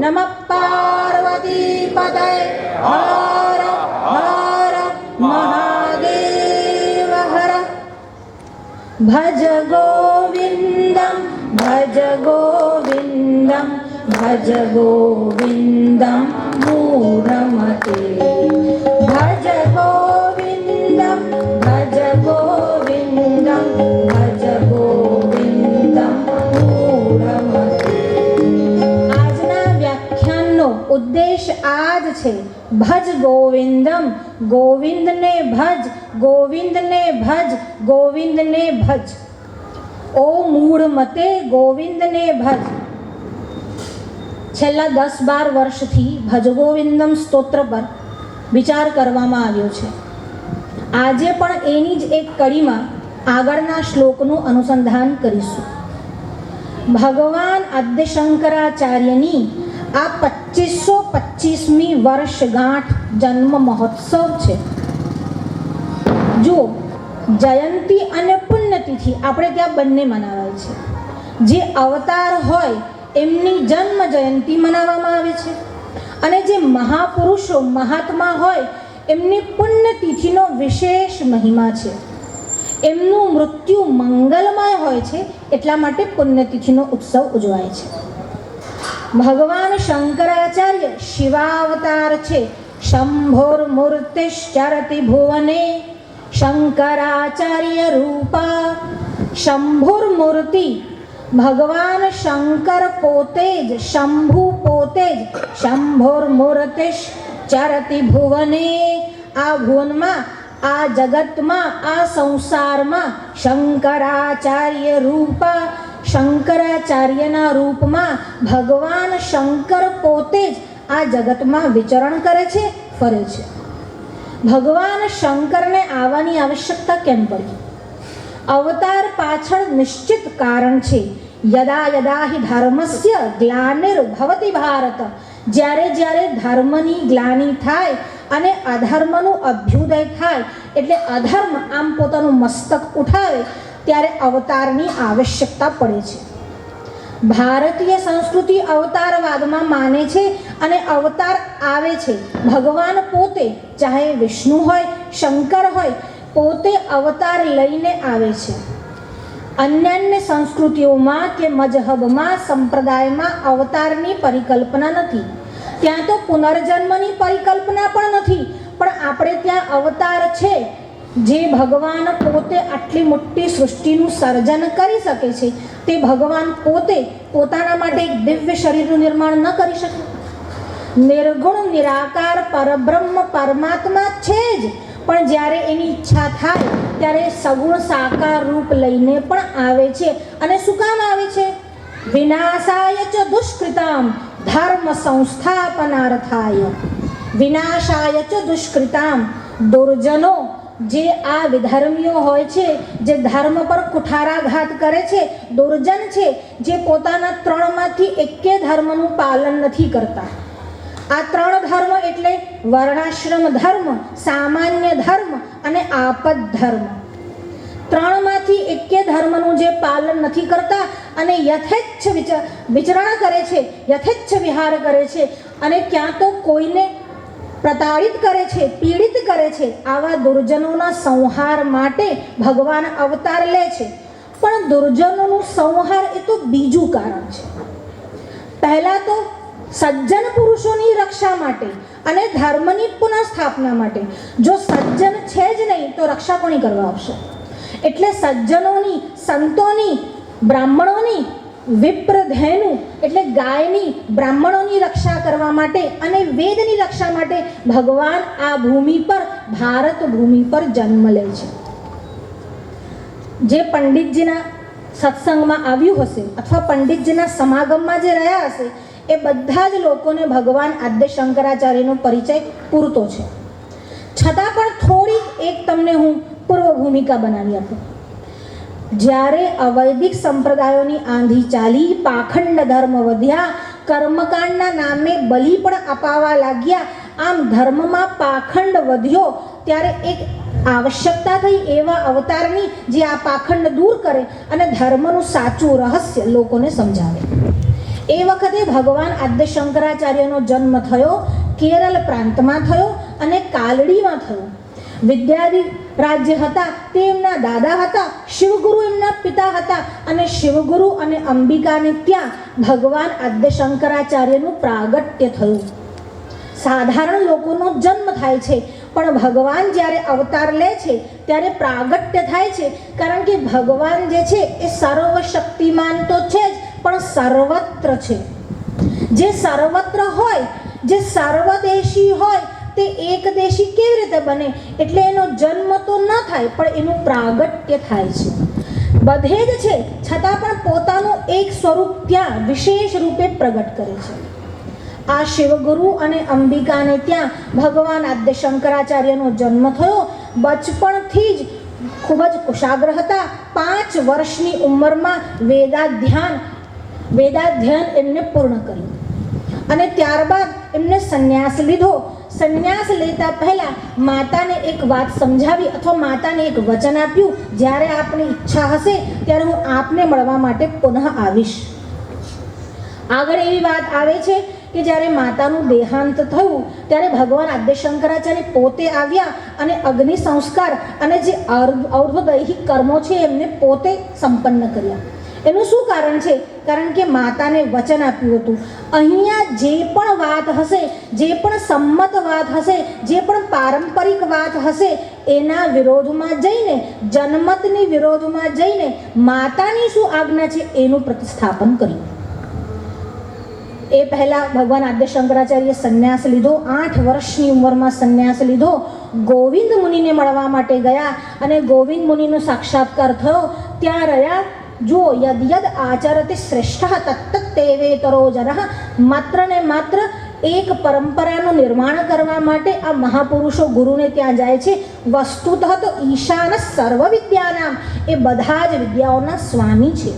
નમઃ પાર્વતી પતય હર હર મહાદેવ હર. ભજ ગોવિંદમ ભજ ગોવિંદમ ભજ ગોવિંદમ મૂઢમતે. ભજ ગોવિંદમ ભજ ગોવિંદમ ભજ ગોવિંદમ મૂઢમતે. આજના વ્યાખ્યાનનો ઉદ્દેશ આ જ છે. ભજ ગોવિંદમ, ગોવિંદને ભજ, ગોવિંદને ભજ, ગોવિંદને ભજ. ઓ મૂઢમતે ગોવિંદને ભજ. છેલ્લા 10-12 વર્ષથી ભજ ગોવિંદમ સ્તોત્ર પર વિચાર કરવામાં આવ્યો છે. આજે પણ એની જ એક કડીમાં આગળના શ્લોકનું અનુસંધાન કરીશું. ભગવાન આદ્ય શંકરાચાર્યની આ 2525મી વર્ષગાંઠ જન્મ મહોત્સવ છે. જો જયંતી અને પુણ્યતિથિ આપણે ત્યાં બંને મનાવાય છે. જે અવતાર હોય એમની જન્મ જયંતી મનાવવામાં આવે છે અને જે મહાપુરુષો મહાત્મા હોય એમની પુણ્યતિથિનો વિશેષ મહિમા છે. એમનું મૃત્યુ મંગલમય હોય છે એટલા માટે પુણ્યતિથિનો ઉત્સવ ઉજવાય છે. ભગવાન શંકરાચાર્ય શિવાવતાર છે. શંભોર્મૂર્તિશ્ચરતિ ભુવને શંકરાચાર્ય રૂપા. શંભુર્મૂર્તિ ભગવાન શંકર પોતે જ, શંભુ પોતે જ. શંભોર્મૂર્તિશ્ચરતિ ભુવને. આ ભુવનમાં, આ જગતમાં, આ સંસારમાં શંકરાચાર્ય રૂપા, શંકરાચાર્યના રૂપમાં ભગવાન શંકર પોતે જ આ જગતમાં વિચરણ કરે છે, ફરે છે. ભગવાન શંકરને આવવાની આવશ્યકતા કેમ પડી? અવતાર પાછળ નિશ્ચિત કારણ છે. યદા યદા હિ ધર્મસ્ય ગ્લાનિર્ભવતિ ભારત. જ્યારે જ્યારે ધર્મની ગ્લાનિ થાય અને અધર્મનું અભ્યુદય થાય, એટલે અધર્મ આમ પોતાનું મસ્તક ઉઠાવે, ત્યારે અવતારની આવશ્યકતા પડે છે. ભારતીય સંસ્કૃતિ અવતારવાદમાં માને છે અને અવતાર આવે છે. ભગવાન પોતે, ચાહે વિષ્ણુ હોય, શંકર હોય, પોતે અવતાર લઈને આવે છે. અન્ય સંસ્કૃતિઓમાં કે મજહબમાં, સંપ્રદાયમાં અવતારની પરિકલ્પના નથી. ત્યાં તો પુનર્જન્મની પરિકલ્પના પણ નથી. પણ આપણે ત્યાં અવતાર છે. જે ભગવાન પોતે આટલી મોટી સૃષ્ટિનું સર્જન કરી શકે છે, તે ભગવાન પોતે પોતાના માટે એક દિવ્ય શરીરનું નિર્માણ ન કરી શકે? નિર્ગુણ નિરાકાર પરબ્રહ્મ પરમાત્મા છે જ, પણ જ્યારે એની ઈચ્છા થાય ત્યારે સગુણ સાકાર રૂપ લઈને પણ આવે છે. અને શું કામ આવે છે? વિનાશાય ચ દુષ્કૃતામ ધર્મ સંસ્થાપનાર્થાય. વિનાશાય ચ દુષ્કૃતામ. દુર્જનો, જે આ વિધર્મીઓ હોય છે, જે ધર્મ પર કુઠારાઘાત કરે છે, દુર્જન છે, જે પોતાના 3માંથી એકે ધર્મનું પાલન નથી કરતા. આ 3 ધર્મ એટલે વર્ણાશ્રમ ધર્મ, સામાન્ય ધર્મ અને આપદ ધર્મ. 3માંથી એકે ધર્મનું જે પાલન નથી કરતા અને યથેચ્છ વિચરણ કરે છે, યથેચ્છ વિહાર કરે છે અને ક્યાં તો કોઈને પ્રતાડિત કરે છે, પીડિત કરે છે, આવા દુર્જનોના સંહાર માટે ભગવાન અવતાર લે છે. પણ દુર્જનોનું સંહાર એ તો બીજું કારણ છે. પહેલા તો સજ્જન પુરુષોની રક્ષા માટે અને ધર્મની પુનઃસ્થાપના માટે. જો સજ્જન છે જ નહીં તો રક્ષા કોની કરવા આવશે? એટલે સજ્જનોની, સંતોની, બ્રાહ્મણોની, વિપ્રધેનુ એટલે ગાયની, બ્રાહ્મણોની રક્ષા કરવા માટે અને વેદની રક્ષા માટે ભગવાન આ ભૂમિ પર, ભારત ભૂમિ પર જન્મ લે છે. જે પંડિતજીના સત્સંગમાં આવ્યું હશે અથવા પંડિતજીના સમાગમમાં જે રહ્યા હશે, એ બધા જ લોકોને ભગવાન આદ્ય શંકરાચાર્યનો પરિચય પૂરતો છે. છતાં પણ થોડીક એક તમને હું પૂર્વ ભૂમિકા બનાવી આપું. જ્યારે અવૈદિક સંપ્રદાયોની આંધી ચાલી, પાખંડ ધર્મ વધ્યા, કર્મકાંડના નામે બલિ પણ અપાવા લાગ્યા, આમ ધર્મમાં પાખંડ વધ્યો, ત્યારે એક આવશ્યકતા થઈ એવા અવતારની જે આ પાખંડ દૂર કરે અને ધર્મનું સાચું રહસ્ય લોકોને સમજાવે. એ વખતે ભગવાન આદ્ય શંકરાચાર્યનો જન્મ થયો કેરળ પ્રાંતમાં થયો અને કાલડીમાં થયો. વિદ્યાધિ રાજ્ય હતા તે એમના દાદા હતા, શિવગુરુ એમના પિતા હતા અને શિવગુરુ અને અંબિકાને ત્યાં ભગવાન આદ્ય શંકરાચાર્યનું પ્રાગટ્ય થયું. સાધારણ લોકોનો જન્મ થાય છે પણ ભગવાન જ્યારે અવતાર લે છે ત્યારે પ્રાગટ્ય થાય છે, કારણ કે ભગવાન જે છે એ સર્વશક્તિમાન તો છે જ પણ સર્વત્ર છે. જે સર્વત્ર હોય, જે સર્વદેશી હોય તે એકદેશી કેવી રીતે બને? એટલે એનો જન્મ તો ન થાય પણ એનું પ્રાગટ્ય થાય છે. બધે જ છે છતાં પણ પોતાનું એક સ્વરૂપ ત્યાં વિશેષ રૂપે પ્રગટ કરે છે. આ શિવગુરુ અને અંબિકાને ત્યાં ભગવાન આદ્ય શંકરાચાર્યનો જન્મ થયો. બચપણથી જ ખૂબ જ કુશાગ્ર હતા. 5 વર્ષની ઉંમરમાં વેદાધ્યયન એમને પૂર્ણ કર્યું અને ત્યારબાદ એમને સંન્યાસ લીધો. સંન્યાસ લેતા પહેલા માતાને એક વાત સમજાવી અથવા માતાને એક વચન આપ્યું, જ્યારે આપની ઈચ્છા હશે ત્યારે હું આપને મળવા માટે પુનઃ આવીશ. આગળ એવી વાત આવે છે કે જ્યારે માતાનું દેહાંત થયું ત્યારે ભગવાન આદ્ય શંકરાચાર્ય પોતે આવ્યા અને અગ્નિ સંસ્કાર અને જે ઔર્ધ્વદૈહિક કર્મો છે એમને પોતે સંપન્ન કર્યા. એનું શું કારણ છે? કારણ કે માતાને વચન આપ્યું હતું, અહીંયા જે પણ વાત હશે, જે પણ સંમત વાત હશે, જે પણ પારંપરિક વાત હશે એના વિરોધમાં જઈને, જનમતની વિરોધમાં જઈને માતાની શું આજ્ઞા છે એનું પ્રતિસ્થાપન કર્યું. એ પહેલાં ભગવાન આદ્ય શંકરાચાર્ય સંન્યાસ લીધો. 8 વર્ષની ઉંમરમાં સંન્યાસ લીધો. ગોવિંદ મુનિને મળવા માટે ગયા અને ગોવિંદ મુનિનો સાક્ષાત્કાર થયો. ત્યાં રહ્યા. જો યદ યદ આચરતે શ્રેષ્ઠ તત્ત તેવેતરો જનઃ. માત્ર ને માત્ર એક પરંપરાનું નિર્માણ કરવા માટે આ મહાપુરુષો ગુરુને ત્યાં જાય છે. વસ્તુતઃ તો ઈશાન સર્વ વિદ્યાનામ, એ બધા જ વિદ્યાઓના સ્વામી છે.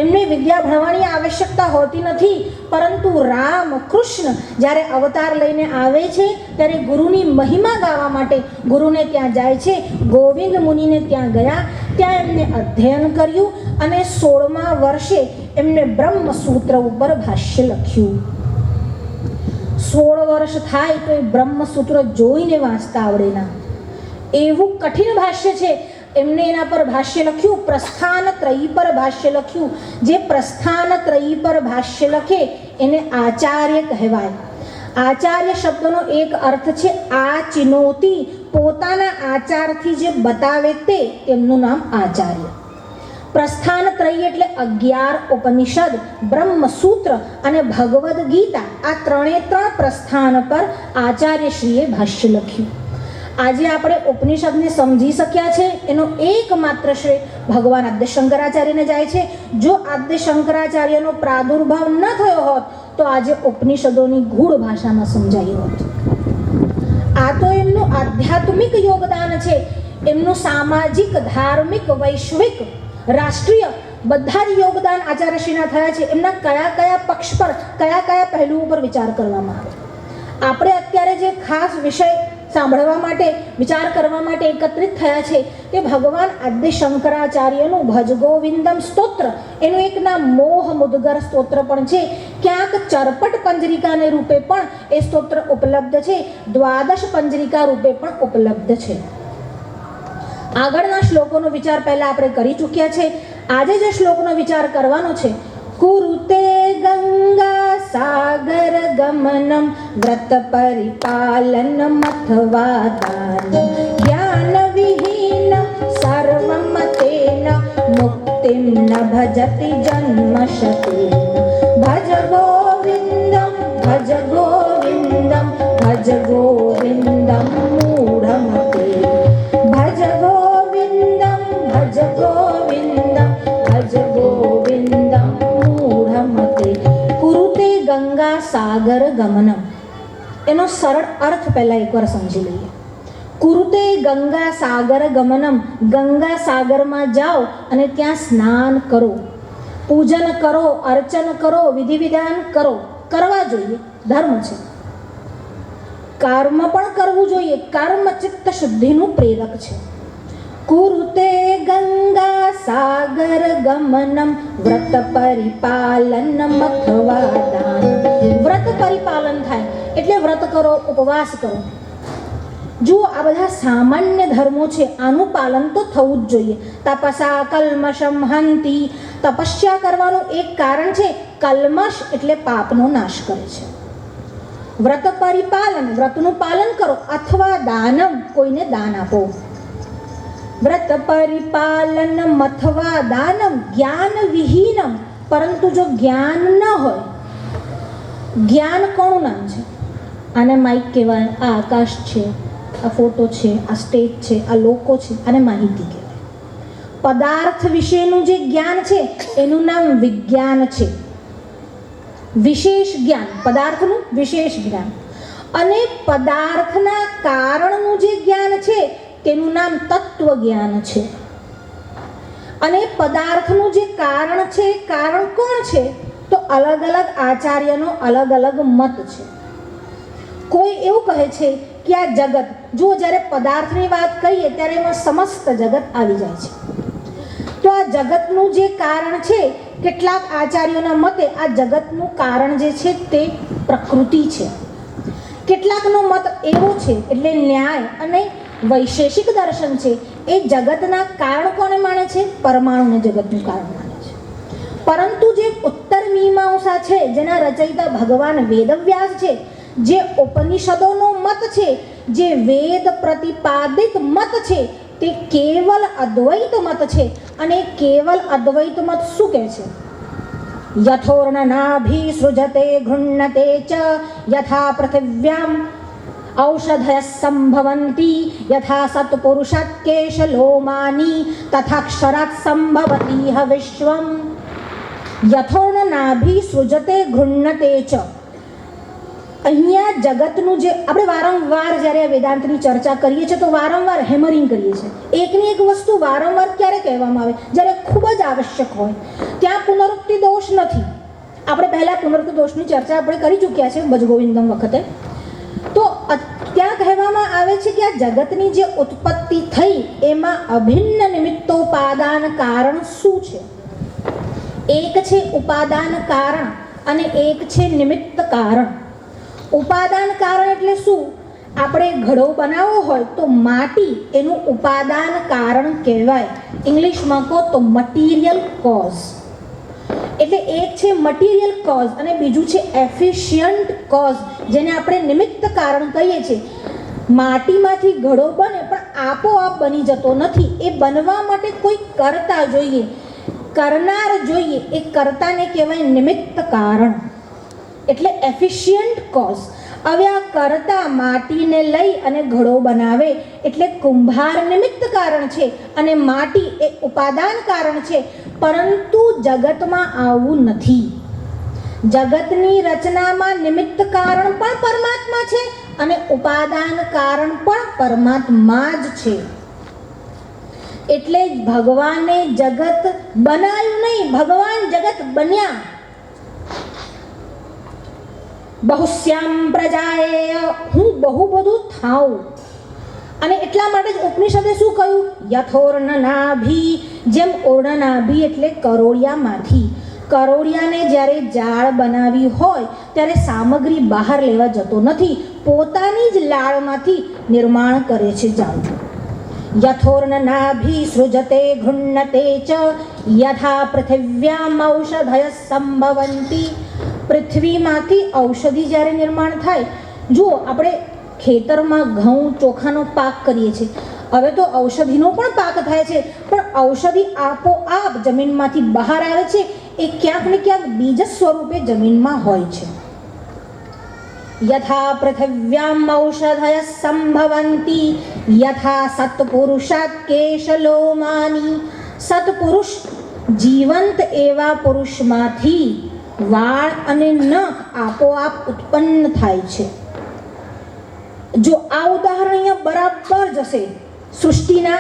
એમને વિદ્યા ભણવાની આવશ્યકતા હોતી નથી, પરંતુ રામ કૃષ્ણ જ્યારે અવતાર લઈને આવે છે ત્યારે ગુરુની મહિમા ગાવા માટે ગુરુને ત્યાં જાય છે. ગોવિંદ મુનિને ત્યાં ગયા. ત્યાં એમને અધ્યયન કર્યું અને 16મા વર્ષે એમને બ્રહ્મસૂત્ર ઉપર ભાષ્ય લખ્યું. 16 વર્ષ થાય તો એ બ્રહ્મસૂત્ર જોઈને વાંચતા આવડે ના, એવું કઠિન ભાષ્ય છે. એમને એના પર ભાષ્ય લખ્યું, પ્રસ્થાન ત્રયી પર ભાષ્ય લખ્યું. જે પ્રસ્થાન ત્રયી પર ભાષ્ય લખે એને આચાર્ય કહેવાય. આચાર્ય શબ્દનો એક અર્થ છે આચિનોતી, પોતાના આચારથી જે બતાવે તે, તેમનું નામ આચાર્ય. પ્રસ્થાન ત્રયી એટલે 11 ઉપનિષદ, બ્રહ્મસૂત્ર અને ભગવદ્ ગીતા, આ 3 પ્રસ્થાન પર આચાર્યશ્રીએ ભાષ્ય લખ્યું. આજે આપણે ઉપનિષદને સમજી શક્યા છે એનો એકમાત્ર શ્રેય ભગવાન આદ્ય શંકરાચાર્યને જાય છે. જો આદ્ય શંકરાચાર્યનો પ્રાદુર્ભાવ ન થયો હોત તો આજે ઉપનિષદોની ગૂઢ ભાષામાં સમજાઈ હોત. આ તો એમનું આધ્યાત્મિક યોગદાન છે. એમનું સામાજિક, ધાર્મિક, વૈશ્વિક, રાષ્ટ્રીય બધા જ યોગદાન આચાર્યશ્રીના થયા છે. એમના કયા કયા પક્ષ પર, કયા કયા પહેલુઓ પર વિચાર કરવામાં આવે. આપણે અત્યારે જે ખાસ વિષય સાંભળવા માટે, વિચાર કરવા માટે એકત્રિત થયા છે કે ભગવાન આદ્ય શંકરાચાર્યનું ભજ ગોવિંદમ સ્તોત્ર, એનું એક નામ મોહ મુદ્ગર સ્તોત્ર પણ છે. ક્યાંક ચરપટ પંજરિકાને રૂપે પણ એ સ્તોત્ર ઉપલબ્ધ છે, 12 પંજરિકા રૂપે પણ ઉપલબ્ધ છે. આગળના શ્લોકોનો વિચાર પહેલા આપણે કરી ચૂક્યા છે. આજે જે શ્લોકનો વિચાર કરવાનો છે, કુરુતે ગંગા સાગર ગમનમ વ્રત પરિપાલનમ અથવા દાનમ જ્ઞાન વિહીન સર્વમતેન મુક્તિમ ન ભજતિ જન્મશતેન ભજ ગોવિંદમ ભજ ગોવિંદમ ભજ ગોવિંદમ મૂઢમતે ભજ ગોવિંદમ ભજ ગોવિંદમ ભજ ગોવિંદમ મૂઢમતે. કુરુતે ગંગા સાગર ગમનમ, એનો સરળ અર્થ પહેલા એકવાર સમજી લઈએ. કુરુતે ગંગા સાગર ગમનમ, ગંગા સાગરમાં જાઓ અને ત્યાં સ્નાન કરો, પૂજન કરો, અર્ચન કરો, વિધિ વિધાન કરો, કરવા જોઈએ, ધર્મ છે. કર્મ પણ કરવું જોઈએ, કર્મ ચિત્ત શુદ્ધિનું પ્રેરક છે. કુરુતે ગંગા સાગર ગમનમ વ્રત પરિપાલનમ અથવા દાન. વ્રત પરિપાલન થાય એટલે વ્રત કરો, ઉપવાસ કરો. જો આ બધા સામાન્ય ધર્મો છે, આનું પાલન તો થવું જ જોઈએ. તપસા કલ્મષમ હંતિ, તપસ્યા કરવાનું એક કારણ છે, કલ્મશ એટલે પાપનો નાશ કરે છે. વ્રત પરિપાલન, વ્રતનું પાલન કરો, અથવા દાનમ, કોઈને દાન આપો. વ્રત પરિપાલનમ અથવા દાનમ જ્ઞાન વિહીનમ, પરંતુ જો જ્ઞાન ન હોય, જ્ઞાન કોનું નામ છે? આને માઇક કહેવાય, આ આકાશ છે, આ ફોટો છે, આ સ્ટેજ છે, આ લોકો છે, આને માહિતી કહેવાય. પદાર્થ વિશેનું જે જ્ઞાન છે એનું નામ વિજ્ઞાન છે. વિશેષ જ્ઞાન, પદાર્થનું વિશેષ જ્ઞાન. અને પદાર્થના કારણનું જે જ્ઞાન છે તેનું નામ તત્વ જ્ઞાન છે. અને પદાર્થનું જે કારણ છે, કારણ કોણ છે? તો અલગ અલગ આચાર્યનો અલગ અલગ મત છે. કોઈ એવું કહે છે કે આ જગત, જો જ્યારે પદાર્થની વાત કરીએ ત્યારે એમાં સમસ્ત જગત આવી જાય છે. તો આ જગતનું જે કારણ છે, કેટલાક આચાર્યોના મતે આ જગતનું કારણ જે છે તે પ્રકૃતિ છે. કેટલાકનો મત એવો છે, એટલે ન્યાય અને વૈશેષિક દર્શન છે, એ જગતના કારણ કોને માને છે? પરમાણુને જગતનું કારણ માને છે. પરંતુ જે ઉત્તર મીમાંસા છે, જેના રચયિતા ભગવાન વેદવ્યાસ છે, જે ઉપનિષદોનો મત છે, જે વેદ પ્રતિપાદિત મત છે, તે કેવલ અદ્વૈત મત છે. અને કેવલ અદ્વૈત મત શું કહે છે? યથોર્ણનાભિ સૃજતે ગૃહ્ણતે ચ યથા પૃથિવ્યામ ઔષધય સંભવંતી યથા સત્પુરુષાત કેશલોમાની તથાક્ષરાત સંભવતી વિશ્વમ. યથોર્ણનાભિ સૃજતે ગૃહ્ણતે ચ. અહીંયા જગતનું જે આપણે વારંવાર જ્યારે વેદાંતની ચર્ચા કરીએ છીએ તો વારંવાર હેમરિંગ કરીએ છીએ. એકની એક વસ્તુ વારંવાર ક્યારે કહેવામાં આવે? જ્યારે ખૂબ જ આવશ્યક હોય. ત્યાં પુનરુક્તિ દોષ નથી. આપણે પહેલાં પુનરુક્તિ દોષની ચર્ચા આપણે કરી ચૂક્યા છે ભજગોવિંદમ વખતે. તો ત્યાં કહેવામાં આવે છે કે આ જગતની જે ઉત્પત્તિ થઈ એમાં અભિન્ન નિમિત્તોપાદાન કારણ શું છે? એક છે ઉપાદાન કારણ અને એક છે નિમિત્ત કારણ. ઉપાદાન કારણ એટલે શું? આપણે ઘડો બનાવવો હોય તો માટી એનું ઉપાદાન કારણ કહેવાય. ઇંગ્લિશમાં કહો તો મટીરિયલ કોઝ. એટલે એક છે મટીરિયલ કોઝ અને બીજું છે એફિશિયન્ટ કોઝ, જેને આપણે નિમિત્ત કારણ કહીએ છીએ. માટીમાંથી ઘડો બને પણ આપોઆપ બની જતો નથી. એ બનવા માટે કોઈ કરતા જોઈએ, કરનાર જોઈએ. એ કરતાને કહેવાય નિમિત્ત કારણ, એટલે એફિશિયન્ટ કોઝ. હવે આ કરતા માટીને લઈ અને ઘડો બનાવે એટલે કુંભાર નિમિત્ત કારણ છે અને માટી એ ઉપાદાન કારણ છે. પરંતુ જગતમાં આવું નથી. જગતની રચનામાં નિમિત્ત કારણ પણ પરમાત્મા છે અને ઉપાદાન કારણ પણ પરમાત્મા જ છે. એટલે ભગવાને જગત બનાવ્યું નહીં, ભગવાન જગત બન્યા. બહુશ્યામ પ્રજાએ, હું બહુ બધું થાઉં. અને એટલા માટે જ ઉપનિષદે શું કહ્યું? યથોર્ણનાભી, જેમ ઓર્ણનાભી એટલે કરોળિયામાંથી. કરોળિયાને જ્યારે જાળ બનાવી હોય ત્યારે સામગ્રી બહાર લેવા જતો નથી, પોતાની જ લાળમાંથી નિર્માણ કરે છે જાળ. યથોર્ણનાભી સૃજતે ગૃહ્ણતે ચ યથા પૃથિવ્યામ ઔષધય સંભવંતી. પૃથ્વીમાંથી ઔષધિ જ્યારે નિર્માણ થાય, જુઓ આપણે ખેતરમાં ઘઉં ચોખાનો પાક કરીએ છીએ. હવે તો ઔષધિનો પણ પાક થાય છે, પણ ઔષધિ આપોઆપ જમીનમાંથી બહાર આવે છે. એ ક્યાંક ને ક્યાંક બીજ સ્વરૂપે જમીનમાં હોય છે. યથા પૃથિવ્યામ ઔષધય સંભવંતી યથા સત્પુરુષાત કેશલોમાની. સત્પુરુષ જીવંત એવા પુરુષમાંથી વાળ અને નખ આપોઆપ ઉત્પન્ન થાય છે. જો આ ઉદાહરણ અહીંયા બરાબર જશે સૃષ્ટિના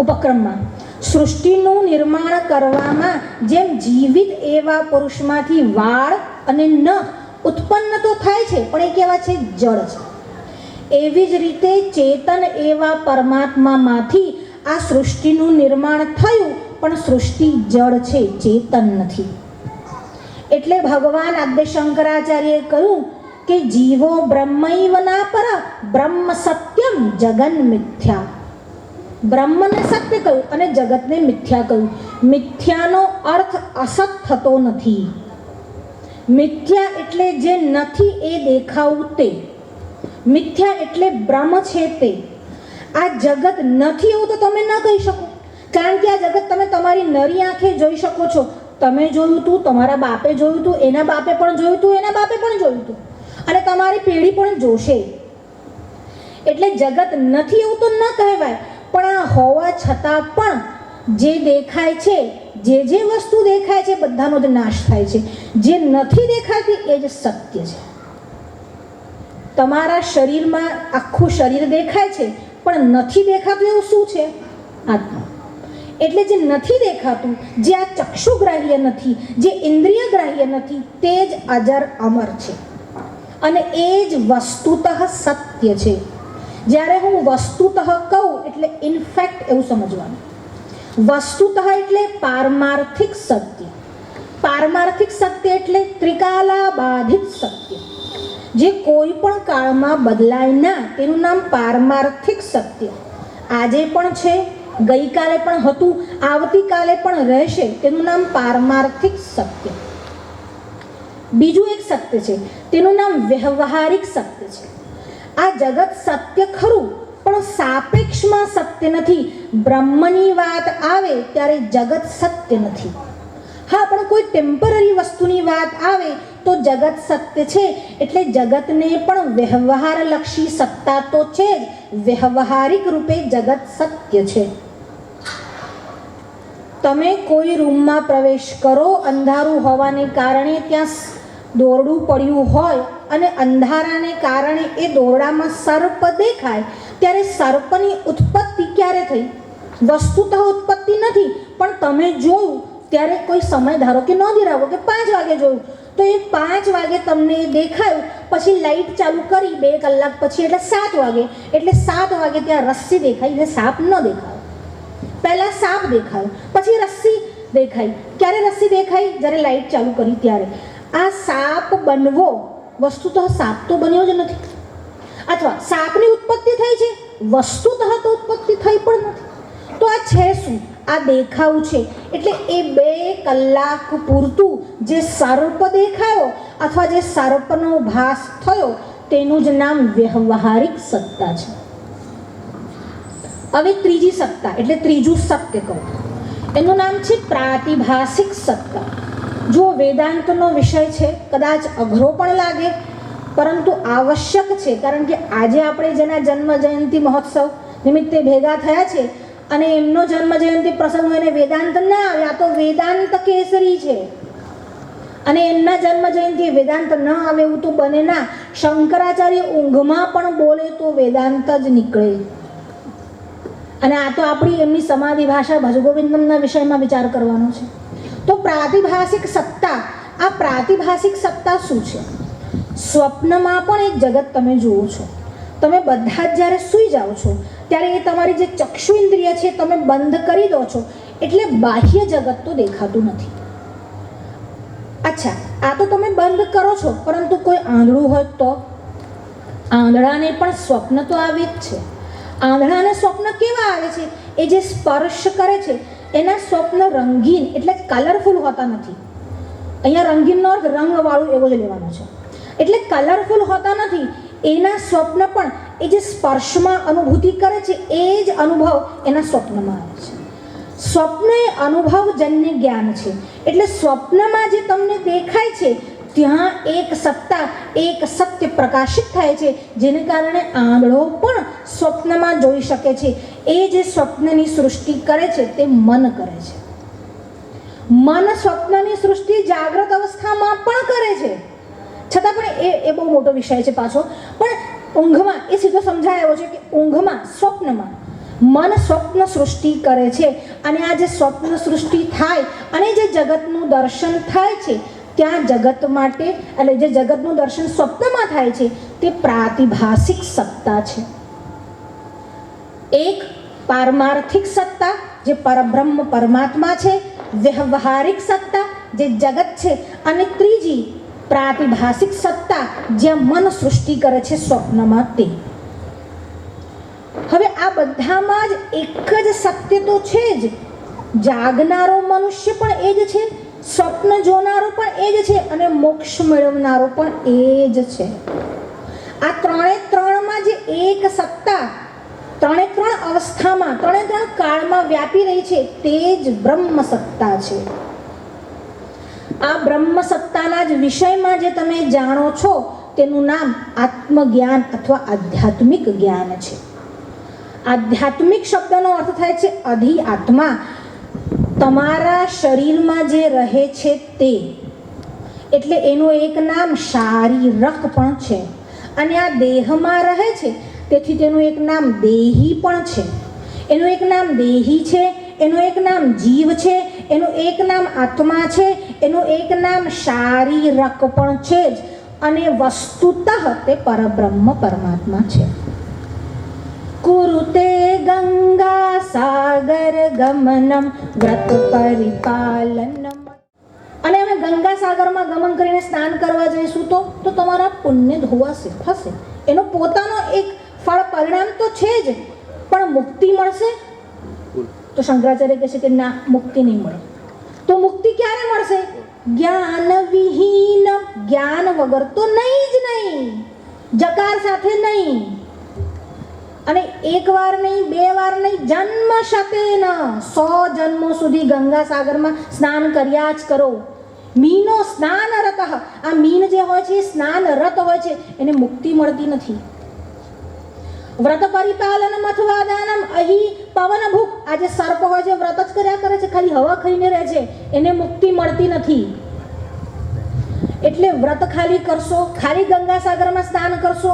ઉપક્રમમાં. સૃષ્ટિનું નિર્માણ કરવામાં જેમ જીવિત એવા પુરુષમાંથી વાળ અને નખ ઉત્પન્ન તો થાય છે, પણ એ કેવા છે? જળ છે. એવી જ રીતે ચેતન એવા પરમાત્મામાંથી આ સૃષ્ટિનું નિર્માણ થયું, પણ સૃષ્ટિ જળ છે, ચેતન નથી. એટલે ભગવાન આદ્ય શંકરાચાર્યએ કહ્યું કે જીવો બ્રહ્મૈવ ના પર, બ્રહ્મ સત્યમ જગન મિથ્યા. બ્રહ્મને સત્ય કહ્યું અને જગતને મિથ્યા કહ્યું. મિથ્યાનો અર્થ અસત થતો નથી. મિથ્યા એટલે જે નથી એ દેખાવું તે. મિથ્યા એટલે બ્રહ્મ છે તે. આ જગત નથી એવું તો તમે ન કહી શકો, કારણ કે આ જગત તમે તમારી નરી આંખે જોઈ શકો છો. તમે જોયું તું, તમારા બાપે જોયું તું, એના બાપે પણ જોયું તું, એના બાપે પણ જોયું તું, અને તમારી પેઢી પણ જોશે. એટલે જગત નથી એવું તો ન કહેવાય, પણ આ હોવા છતાં પણ જે દેખાય છે, જે વસ્તુ દેખાય છે બધાનો જ નાશ થાય છે. જે નથી દેખાતી એ જ સત્ય છે. તમારા શરીરમાં આખું શરીર દેખાય છે, પણ નથી દેખાતું એવું શું છે? આત્મા. એટલે જે નથી દેખાતું, જે આ ચક્ષુગ્રાહ્ય નથી, જે ઇન્દ્રિય ગ્રાહ્ય નથી, તે જ અજર અમર છે અને એ જ વસ્તુતઃ સત્ય છે. જ્યારે હું વસ્તુતઃ કહું એટલે ઇનફેક્ટ એવું સમજવાનું. વસ્તુતઃ એટલે પારમાર્થિક સત્ય. પારમાર્થિક સત્ય એટલે ત્રિકાલા બાધિત સત્ય, જે કોઈ પણ કાળમાં બદલાય ના, તેનું નામ પારમાર્થિક સત્ય. આજે પણ છે, ગઈકાલે પણ હતું, આવતીકાલે પણ રહેશે, તેનું નામ પારમાર્થિક સત્ય. બીજું એક સત્ય છે, તેનું નામ વ્યવહારિક સત્ય છે. આ જગત સત્ય ખરું, પણ સાપેક્ષમાં સત્ય નથી. બ્રહ્મની વાત આવે ત્યારે જગત સત્ય નથી. હા, પણ કોઈ ટેમ્પરરી વસ્તુની વાત આવે તો જગત સત્ય છે. એટલે જગતને પણ વ્યવહારલક્ષી સત્તા તો છે જ, વ્યવહારિક રૂપે જગત સત્ય છે. તમે કોઈ રૂમમાં પ્રવેશ કરો, અંધારું હોવાને કારણે ત્યાં દોરડું પડ્યું હોય અને અંધારાને કારણે એ દોરડામાં સર્પ દેખાય, ત્યારે સર્પની ઉત્પત્તિ ક્યારે થઈ? વસ્તુતઃ ઉત્પત્તિ નથી, પણ તમે જોયું ત્યારે કોઈ સમય ધારો કે નોંધી રાખો કે 5 વાગે જોયું, તો એ 5 વાગે તમને દેખાયું. પછી લાઈટ ચાલુ કરી 2 કલાક પછી એટલે 7 વાગે, એટલે 7 વાગે ત્યાં રસ્સી દેખાઈ, એટલે સાપ ન દેખાયો. પહેલાં સાપ દેખાયો, પછી રસ્સી દેખાઈ. ક્યારે રસ્સી દેખાઈ? જ્યારે લાઈટ ચાલુ કરી ત્યારે. આ સાપ બનવો, વસ્તુતઃ સાપ તો બન્યો જ નથી. અથવા સાપની ઉત્પત્તિ થઈ છે, વસ્તુતઃ તો ઉત્પત્તિ થઈ પણ નથી. તો આ છે શું? આ દેખાવ છે. એટલે એ 2 કલાક પૂરતું જે સર્પ દેખાયો અથવા જે સર્પનો ભાસ થયો, તેનું જ નામ વ્યવહારિક સત્તા છે. હવે ત્રીજી સત્તા એટલે ત્રીજું સત્ય કહું, એનું નામ છે પ્રાતિભાસિક સત્તા. જો વેદાંતનો વિષય છે, કદાચ અઘરો પણ લાગે, પરંતુ આવશ્યક છે. કારણ કે આજે આપણે જેના જન્મ જયંતિ મહોત્સવ નિમિત્તે ભેગા થયા છે અને એમનો જન્મ જયંતિ પ્રસંગ હોય અને વેદાંત ના આવે, આ તો વેદાંત કેસરી છે. અને એમના જન્મ જયંતિ વેદાંત ન આવે એવું તો બને ના. શંકરાચાર્ય ઊંઘમાં પણ બોલે તો વેદાંત જ નીકળે. અને આ તો આપણી એમની સમાધિ ભાષા ભજગોવિંદમના વિષયમાં વિચાર કરવાનો છે. તો પ્રાતિભાસિક સત્તા, આ પ્રાતિભાસિક સત્તા શું છે? સ્વપ્નમાં પણ એક જગત તમે જુઓ છો. તમે બધા જ જ્યારે સૂઈ જાઓ છો ત્યારે એ તમારી જે ચક્ષુ ઇન્દ્રિય છે તમે બંધ કરી દો છો, એટલે બાહ્ય જગત તો દેખાતું નથી. અચ્છા, આ તો તમે બંધ કરો છો, પરંતુ કોઈ આંધળું હોય તો આંધળાને પણ સ્વપ્ન તો આવે જ છે. આંધળાને સ્વપ્ન કેવા આવે છે? એ જે સ્પર્શ કરે છે એના સ્વપ્ન રંગીન એટલે કલરફુલ હોતા નથી. અહીંયા રંગીનનો અર્થ રંગવાળું એવો જ લેવાનો છે. એટલે કલરફુલ હોતા નથી. એના સ્વપ્ન પણ એ જે સ્પર્શમાં અનુભૂતિ કરે છે એ જ અનુભવ એના સ્વપ્નમાં આવે છે. સ્વપ્ન એ અનુભવજન્ય જ્ઞાન છે. એટલે સ્વપ્નમાં જે તમને દેખાય છે ત્યાં એક સત્તા, એક સત્ય પ્રકાશિત થાય છે, જેને કારણે આંધળો પણ સ્વપ્નમાં જોઈ શકે છે. એ જે સ્વપ્નની સૃષ્ટિ કરે છે તે મન કરે છે. મન સ્વપ્નની સૃષ્ટિ જાગ્રત અવસ્થામાં પણ કરે છે, છતાં પણ એ બહુ મોટો વિષય છે પાછો. પણ ઊંઘમાં એ સીધો સમજાયો છે કે ઊંઘમાં, સ્વપ્નમાં મન સ્વપ્ન સૃષ્ટિ કરે છે. અને આ જે સ્વપ્ન સૃષ્ટિ થાય અને જે જગતનું દર્શન થાય છે, ત્યાં જગત માટે એટલે જે જગતનું દર્શન સ્વપ્નમાં થાય છે તે પ્રાતિભાસિક સત્તા છે. એક પારમાર્થિક સત્તા જે પરબ્રહ્મ પરમાત્મા છે, વ્યવહારિક સત્તા જે જગત છે, અને ત્રીજી પ્રાતિભાષિક સત્તા જ્યાં મન સૃષ્ટિ કરે છે સ્વપ્નમાં તે. હવે આ બધામાં જ એક જ સત્ય તો છે જ. જાગનારો મનુષ્ય પણ એ જ છે, સ્વપ્ન જોનારો પણ એ જ છે, અને મોક્ષ મેળવનારો પણ એ જ છે. આ ત્રણે ત્રણમાં જે એક સત્તા ત્રણે ત્રણ અવસ્થામાં ત્રણે ત્રણ કાળમાં વ્યાપી રહી છે તે જ બ્રહ્મ સત્તા છે. આ બ્રહ્મ સત્તાના જ વિષયમાં જે તમે જાણો છો તેનું નામ આત્મજ્ઞાન અથવા આધ્યાત્મિક જ્ઞાન છે. આધ્યાત્મિક શબ્દનો અર્થ થાય છે અધિ આત્મા, તમારા શરીરમાં જે રહે છે તે. એટલે એનું એક નામ શારીરક પણ છે, અને આ દેહમાં રહે છે તેથી તેનું એક નામ દેહી પણ છે. એનું એક નામ દેહી છે, એનું એક નામ જીવ છે, એનું એક નામ આત્મા છે, એનું એક નામ શારીરક પણ છે જ, અને વસ્તુતઃ તે પરબ્રહ્મ પરમાત્મા છે. કુરુતે ગંગા સાગર ગમનમ વ્રત પરિપાલનમ. અને અમે ગંગા સાગરમાં ગમન કરીને સ્નાન કરવા જઈશું તો તમારા પુણ્ય ધોવાશે, થશે. એનો પોતાનો એક ફળ પરિણામ તો છે જ, પણ મુક્તિ મળશે? તો શંકરાચાર્ય કહે છે કે ના, મુક્તિ નહીં મળે. તો મુક્તિ ક્યારે મળશે? જ્ઞાન વિહીન, જ્ઞાન વગર તો નહીં જ નહીં, જકાર સાથે નહીં. અને એક વાર નહીં, બે વાર નહીં, જન્મ શતેન, 100 જન્મો સુધી ગંગા સાગરમાં સ્નાન કર્યા જ કરો. મીનો સ્નાન રત, આ મીન જે હોય છે એ સ્નાન રત હોય છે, એને મુક્તિ મળતી નથી. વ્રત પરિપાલનમ અથવા દાનમ, અહીં પવન ભૂખ, આ જે સર્પ હોય છે વ્રત જ કર્યા કરે છે, ખાલી હવા ખાઈને રહે છે, એને મુક્તિ મળતી નથી. એટલે વ્રત ખાલી કરશો, ખાલી ગંગા સાગરમાં સ્નાન કરશો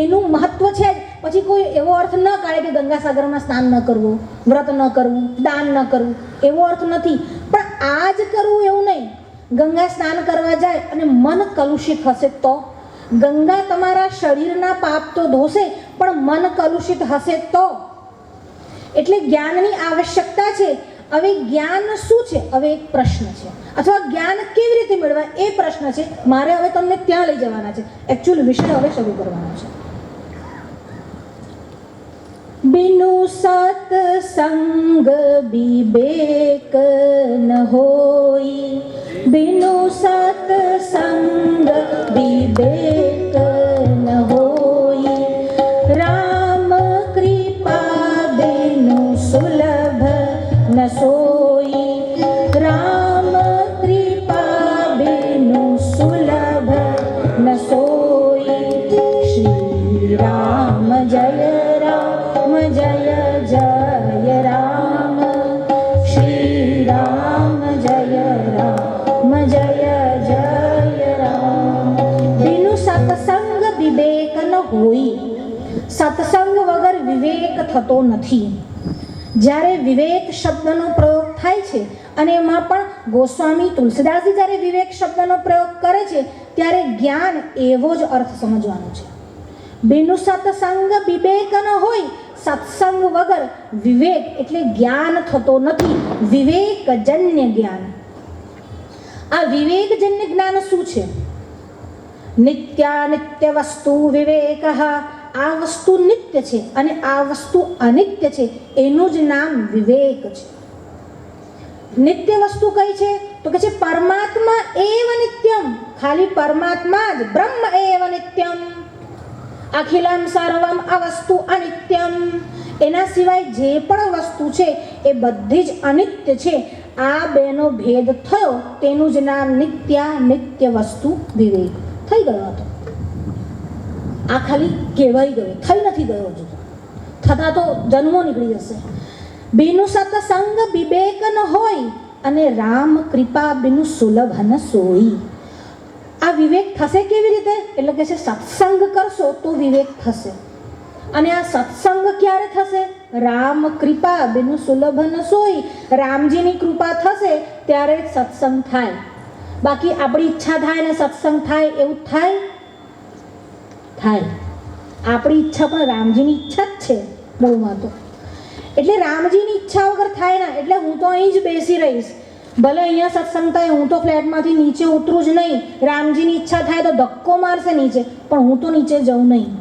એનું મહત્વ છે જ. પછી કોઈ એવો અર્થ ન કાઢે કે ગંગા સાગરમાં સ્નાન ન કરવું, વ્રત ન કરવું, દાન ન કરવું, એવો અર્થ નથી. પણ આ જ કરવું એવું નહીં. ગંગા સ્નાન કરવા જાય અને મન કલુષિત હશે તો? ગંગા તમારા શરીરના પાપ તો ધોશે, પણ મન કલુષિત હશે તો? એટલે જ્ઞાનની આવશ્યકતા છે. હવે જ્ઞાન શું છે? હવે એક પ્રશ્ન છે, અથવા જ્ઞાન કેવી રીતે મેળવાય એ પ્રશ્ન છે. મારે હવે તમને ત્યાં લઈ જવાના છે. એકચ્યુઅલ વિષય હવે શરૂ કરવાનો છે. बिनु सत्संग विवेक न होई, बिनु सत्संग विवेक न होई, राम कृपा बिनु सुलभ न सोई, राम कृपा बिनु सुलभ न सोई. श्री राम जय जय जय राम, श्री राम जय जय जय राम. बिनु સત્સંગ વિવેક ન હોય, સત્સંગ વગર વિવેક થતો નથી. જ્યારે વિવેક શબ્દનો પ્રયોગ થાય છે, અને એમાં પણ ગોસ્વામી તુલસીદાસજી જ્યારે વિવેક શબ્દનો પ્રયોગ કરે છે ત્યારે જ્ઞાન એવો જ અર્થ સમજવાનો છે. બિनु સત્સંગ વિવેક ન હોય, સત્સંગ વગર વિવેક એટલે જ્ઞાન થતો નથી. વિવેકજન્ય જ્ઞાન. આ વિવેકજન્ય જ્ઞાન શું છે? નિત્યાનિત્ય વસ્તુ વિવેક. આ વસ્તુ નિત્ય છે અને આ વસ્તુ અનિત્ય છે, એનું જ નામ વિવેક છે. નિત્ય વસ્તુ કઈ છે? તો કે છે પરમાત્મા એવ નિત્યમ, ખાલી પરમાત્મા જ, બ્રહ્મ એવ નિત્યમ. અખિલમ સર્વમ અવસ્તુ અનિત્યમ. એના સિવાય જે પણ વસ્તુ છે એ બધી જ અનિત્ય છે. આ બેનો ભેદ થયો, તેનું જ નામ નિત્ય વસ્તુ વિવેક થઈ ગયો હતો. આ ખાલી કહેવાઈ ગયો, થઈ નથી ગયો હજુ. થતા તો જન્મો નીકળી જશે. બિनु સત્સંગ વિવેક ન હોય, અને રામ કૃપા બિनु સુલભ ન સોઈ. આ વિવેક થશે કેવી રીતે? એટલે કે છે સત્સંગ કરશો તો વિવેક થશે. અને આ સત્સંગ ક્યારે થશે? રામ કૃપા બિनु સુલભ ન સોઈ. રામજીની કૃપા થશે ત્યારે જ સત્સંગ થાય. બાકી આપણી ઈચ્છા થાય ને સત્સંગ થાય એવું થાય? થાય. આપણી ઈચ્છા પણ રામજીની ઈચ્છા જ છે મૂળમાં તો. એટલે રામજીની ઈચ્છા વગર થાય ના, એટલે હું તો અહીં જ બેસી રહીશ, ભલે અહીંયા સત્સંગ થાય, હું તો ફ્લેટમાંથી નીચે ઉતરું જ નહીં. રામજીની ઈચ્છા થાય તો ધક્કો મારશે નીચે, પણ હું તો નીચે જઉં નહીં.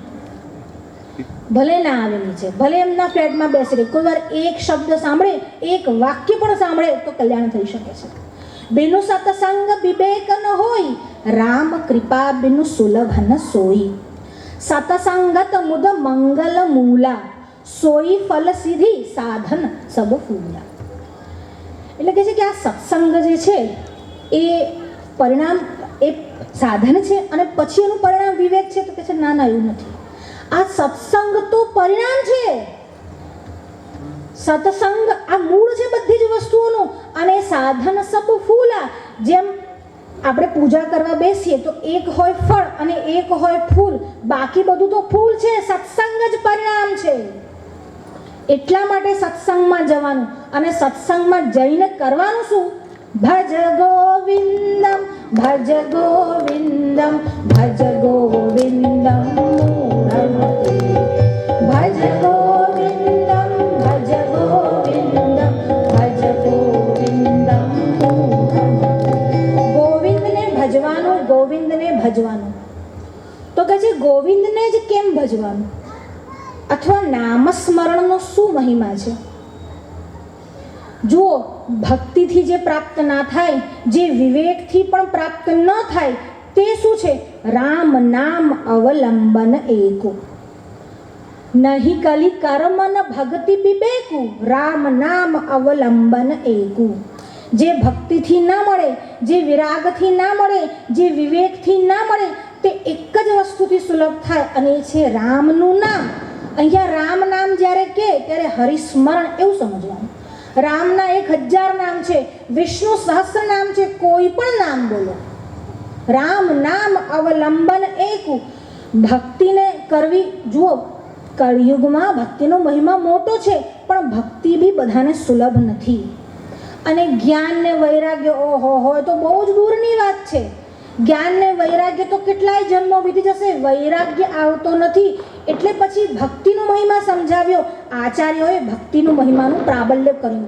ભલે ના આવે નીચે, ભલે એમના ફ્લેટમાં બેસી રહે, કોઈ વાર એક શબ્દ સાંભળે, એક વાક્ય પણ સાંભળે તો કલ્યાણ થઈ શકે છે. બિનુ સત્સંગ વિવેક ન હોય, રામ કૃપા બિનુ સુલભ ન સોઈ. સતસંગત મુદ મંગલ મૂલા, સોઈ ફલ સિદ્ધિ સાધન સબ ફૂલા. એટલે કહે છે કે આ સત્સંગ જે છે એ પરિણામ, એ સાધન છે, અને પછી એનું પરિણામ વિવેક છે. તો કહે છે ના ના, એવું નથી. આ સત્સંગ તો પરિણામ છે. સત્સંગ આ મૂળ છે બધી જ વસ્તુઓનું, અને સાધન સબ ફૂલા. જેમ આપણે પૂજા કરવા બેસીએ તો એક હોય ફળ અને એક હોય ફૂલ, બાકી બધું તો ફૂલ છે. સત્સંગ જ પરિણામ છે. એટલા માટે સત્સંગમાં જવાનું, અને સત્સંગમાં જઈને કરવાનું શું? ભજ ગોવિંદમ ભજ ગોવિંદમ ભજ ગોવિંદમ મૂઢમતે. ભજ ગોવિંદમ ભજ ગોવિંદમ ભજ ગોવિંદમ મૂઢમતે. ગોવિંદને ભજવાનું, ગોવિંદને ભજવાનું. તો કહે છે ગોવિંદને જ કેમ ભજવાનું, અથવા નામસ્મરણનો શું મહિમા છે? જુઓ, ભક્તિથી જે પ્રાપ્ત ના થાય, જે વિવેકથી પણ પ્રાપ્ત ન થાય, તે શું છે? રામ નામ અવલંબન એકો. નહીં કલી કર્મ ન ભક્તિ વિવેકુ, રામ નામ અવલંબન એકો. જે ભક્તિથી ના મળે, જે વિરાગથી ના મળે, જે વિવેકથી ના મળે, તે એક જ વસ્તુથી સુલભ થાય, અને એ છે રામનું નામ. અહીંયા રામ નામ જ્યારે કહે ત્યારે હરિસ્મરણ એવું સમજવાનું. રામના 1000 નામ છે, વિષ્ણુ સહસ્ર નામ છે, કોઈ પણ નામ બોલો. રામ નામ અવલંબન એકુ. ભક્તિને કરવી, જુઓ કળિયુગમાં ભક્તિનો મહિમા મોટો છે, પણ ભક્તિ બી બધાને સુલભ નથી. અને જ્ઞાન ને વૈરાગ્ય, ઓહો હોય તો બહુ જ દૂરની વાત છે. જ્ઞાન ને વૈરાગ્ય તો કેટલાય જન્મો વીતી જશે, વૈરાગ્ય આવતો નથી. એટલે પછી ભક્તિનો મહિમા સમજાવ્યો. આચાર્યોએ ભક્તિનો મહિમાનું પ્રાબલ્ય કર્યું.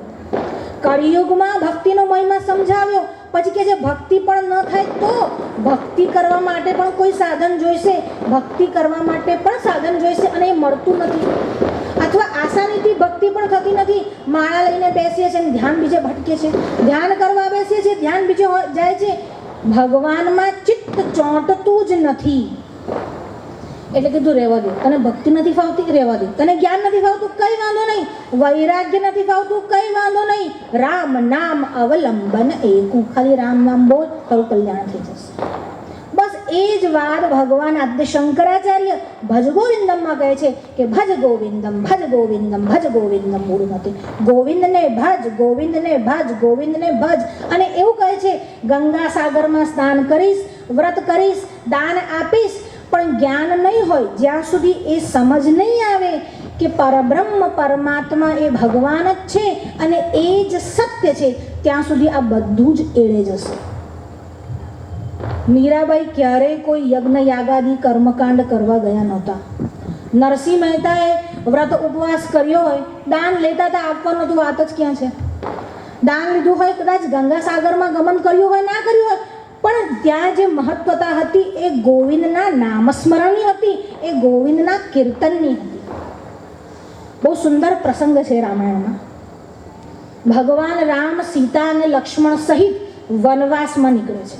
કળિયુગમાં ભક્તિનો મહિમા સમજાવ્યો. પછી કે જે ભક્તિ પણ ન થાય તો ભક્તિ કરવા માટે પણ કોઈ સાધન જોઈશે, ભક્તિ કરવા માટે પણ સાધન જોઈશે, અને એ મળતું નથી. અથવા આસાનીથી ભક્તિ પણ થતી નથી. માળા લઈને બેસીએ છીએ, ધ્યાન બીજે ભટકે છે. ધ્યાન કરવા બેસીએ છીએ, ધ્યાન બીજે જાય છે. ભગવાનમાં ચિત્ત ચોંટતું જ નથી. એટલે કીધું રહેવા દે. તને ભક્તિ નથી ફાવતી, રહેવા દે. તને જ્ઞાન નથી ફાવતું, કઈ વાંધો નહીં. વૈરાગ્ય નથી ફાવતું, કઈ વાંધો નહીં. રામ નામ અવલંબન એકું. ખાલી રામ નામ બોલ, તારું કલ્યાણ થઈ જશે. બસ એ જ વાત ભગવાન આદ્ય શંકરાચાર્ય ભજ ગોવિંદમમાં કહે છે કે ભજ ગોવિંદમ ભજ ગોવિંદમ ભજ ગોવિંદમ મૂળમતે. ગોવિંદને ભજ, ગોવિંદને ભજ, ગોવિંદને ભજ. અને એવું કહે છે ગંગા સાગરમાં સ્નાન કરીશ, વ્રત કરીશ, દાન આપીશ, પણ જ્ઞાન નહીં હોય, જ્યાં સુધી એ સમજ નહીં આવે કે પરબ્રહ્મ પરમાત્મા એ ભગવાન જ છે અને એ જ સત્ય છે, ત્યાં સુધી આ બધું જ એળે જશે. મીરાબાઈ ક્યારેય કોઈ યજ્ઞ યાગાદી કર્મકાંડ કરવા ગયા નહોતા. નરસિંહ મહેતાએ વ્રત ઉપવાસ કર્યો હોય, દાન લેતા હતા, આપવાનું તો વાત જ ક્યાં છે. દાન લીધું હોય, કદાચ ગંગાસાગરમાં ગમન કર્યું હોય, ના કર્યું હોય, પણ ત્યાં જે મહત્વતા હતી એ ગોવિંદના નામસ્મરણની હતી, એ ગોવિંદના કીર્તનની હતી. બહુ સુંદર પ્રસંગ છે રામાયણમાં. ભગવાન રામ, સીતા અને લક્ષ્મણ સહિત વનવાસમાં નીકળે છે.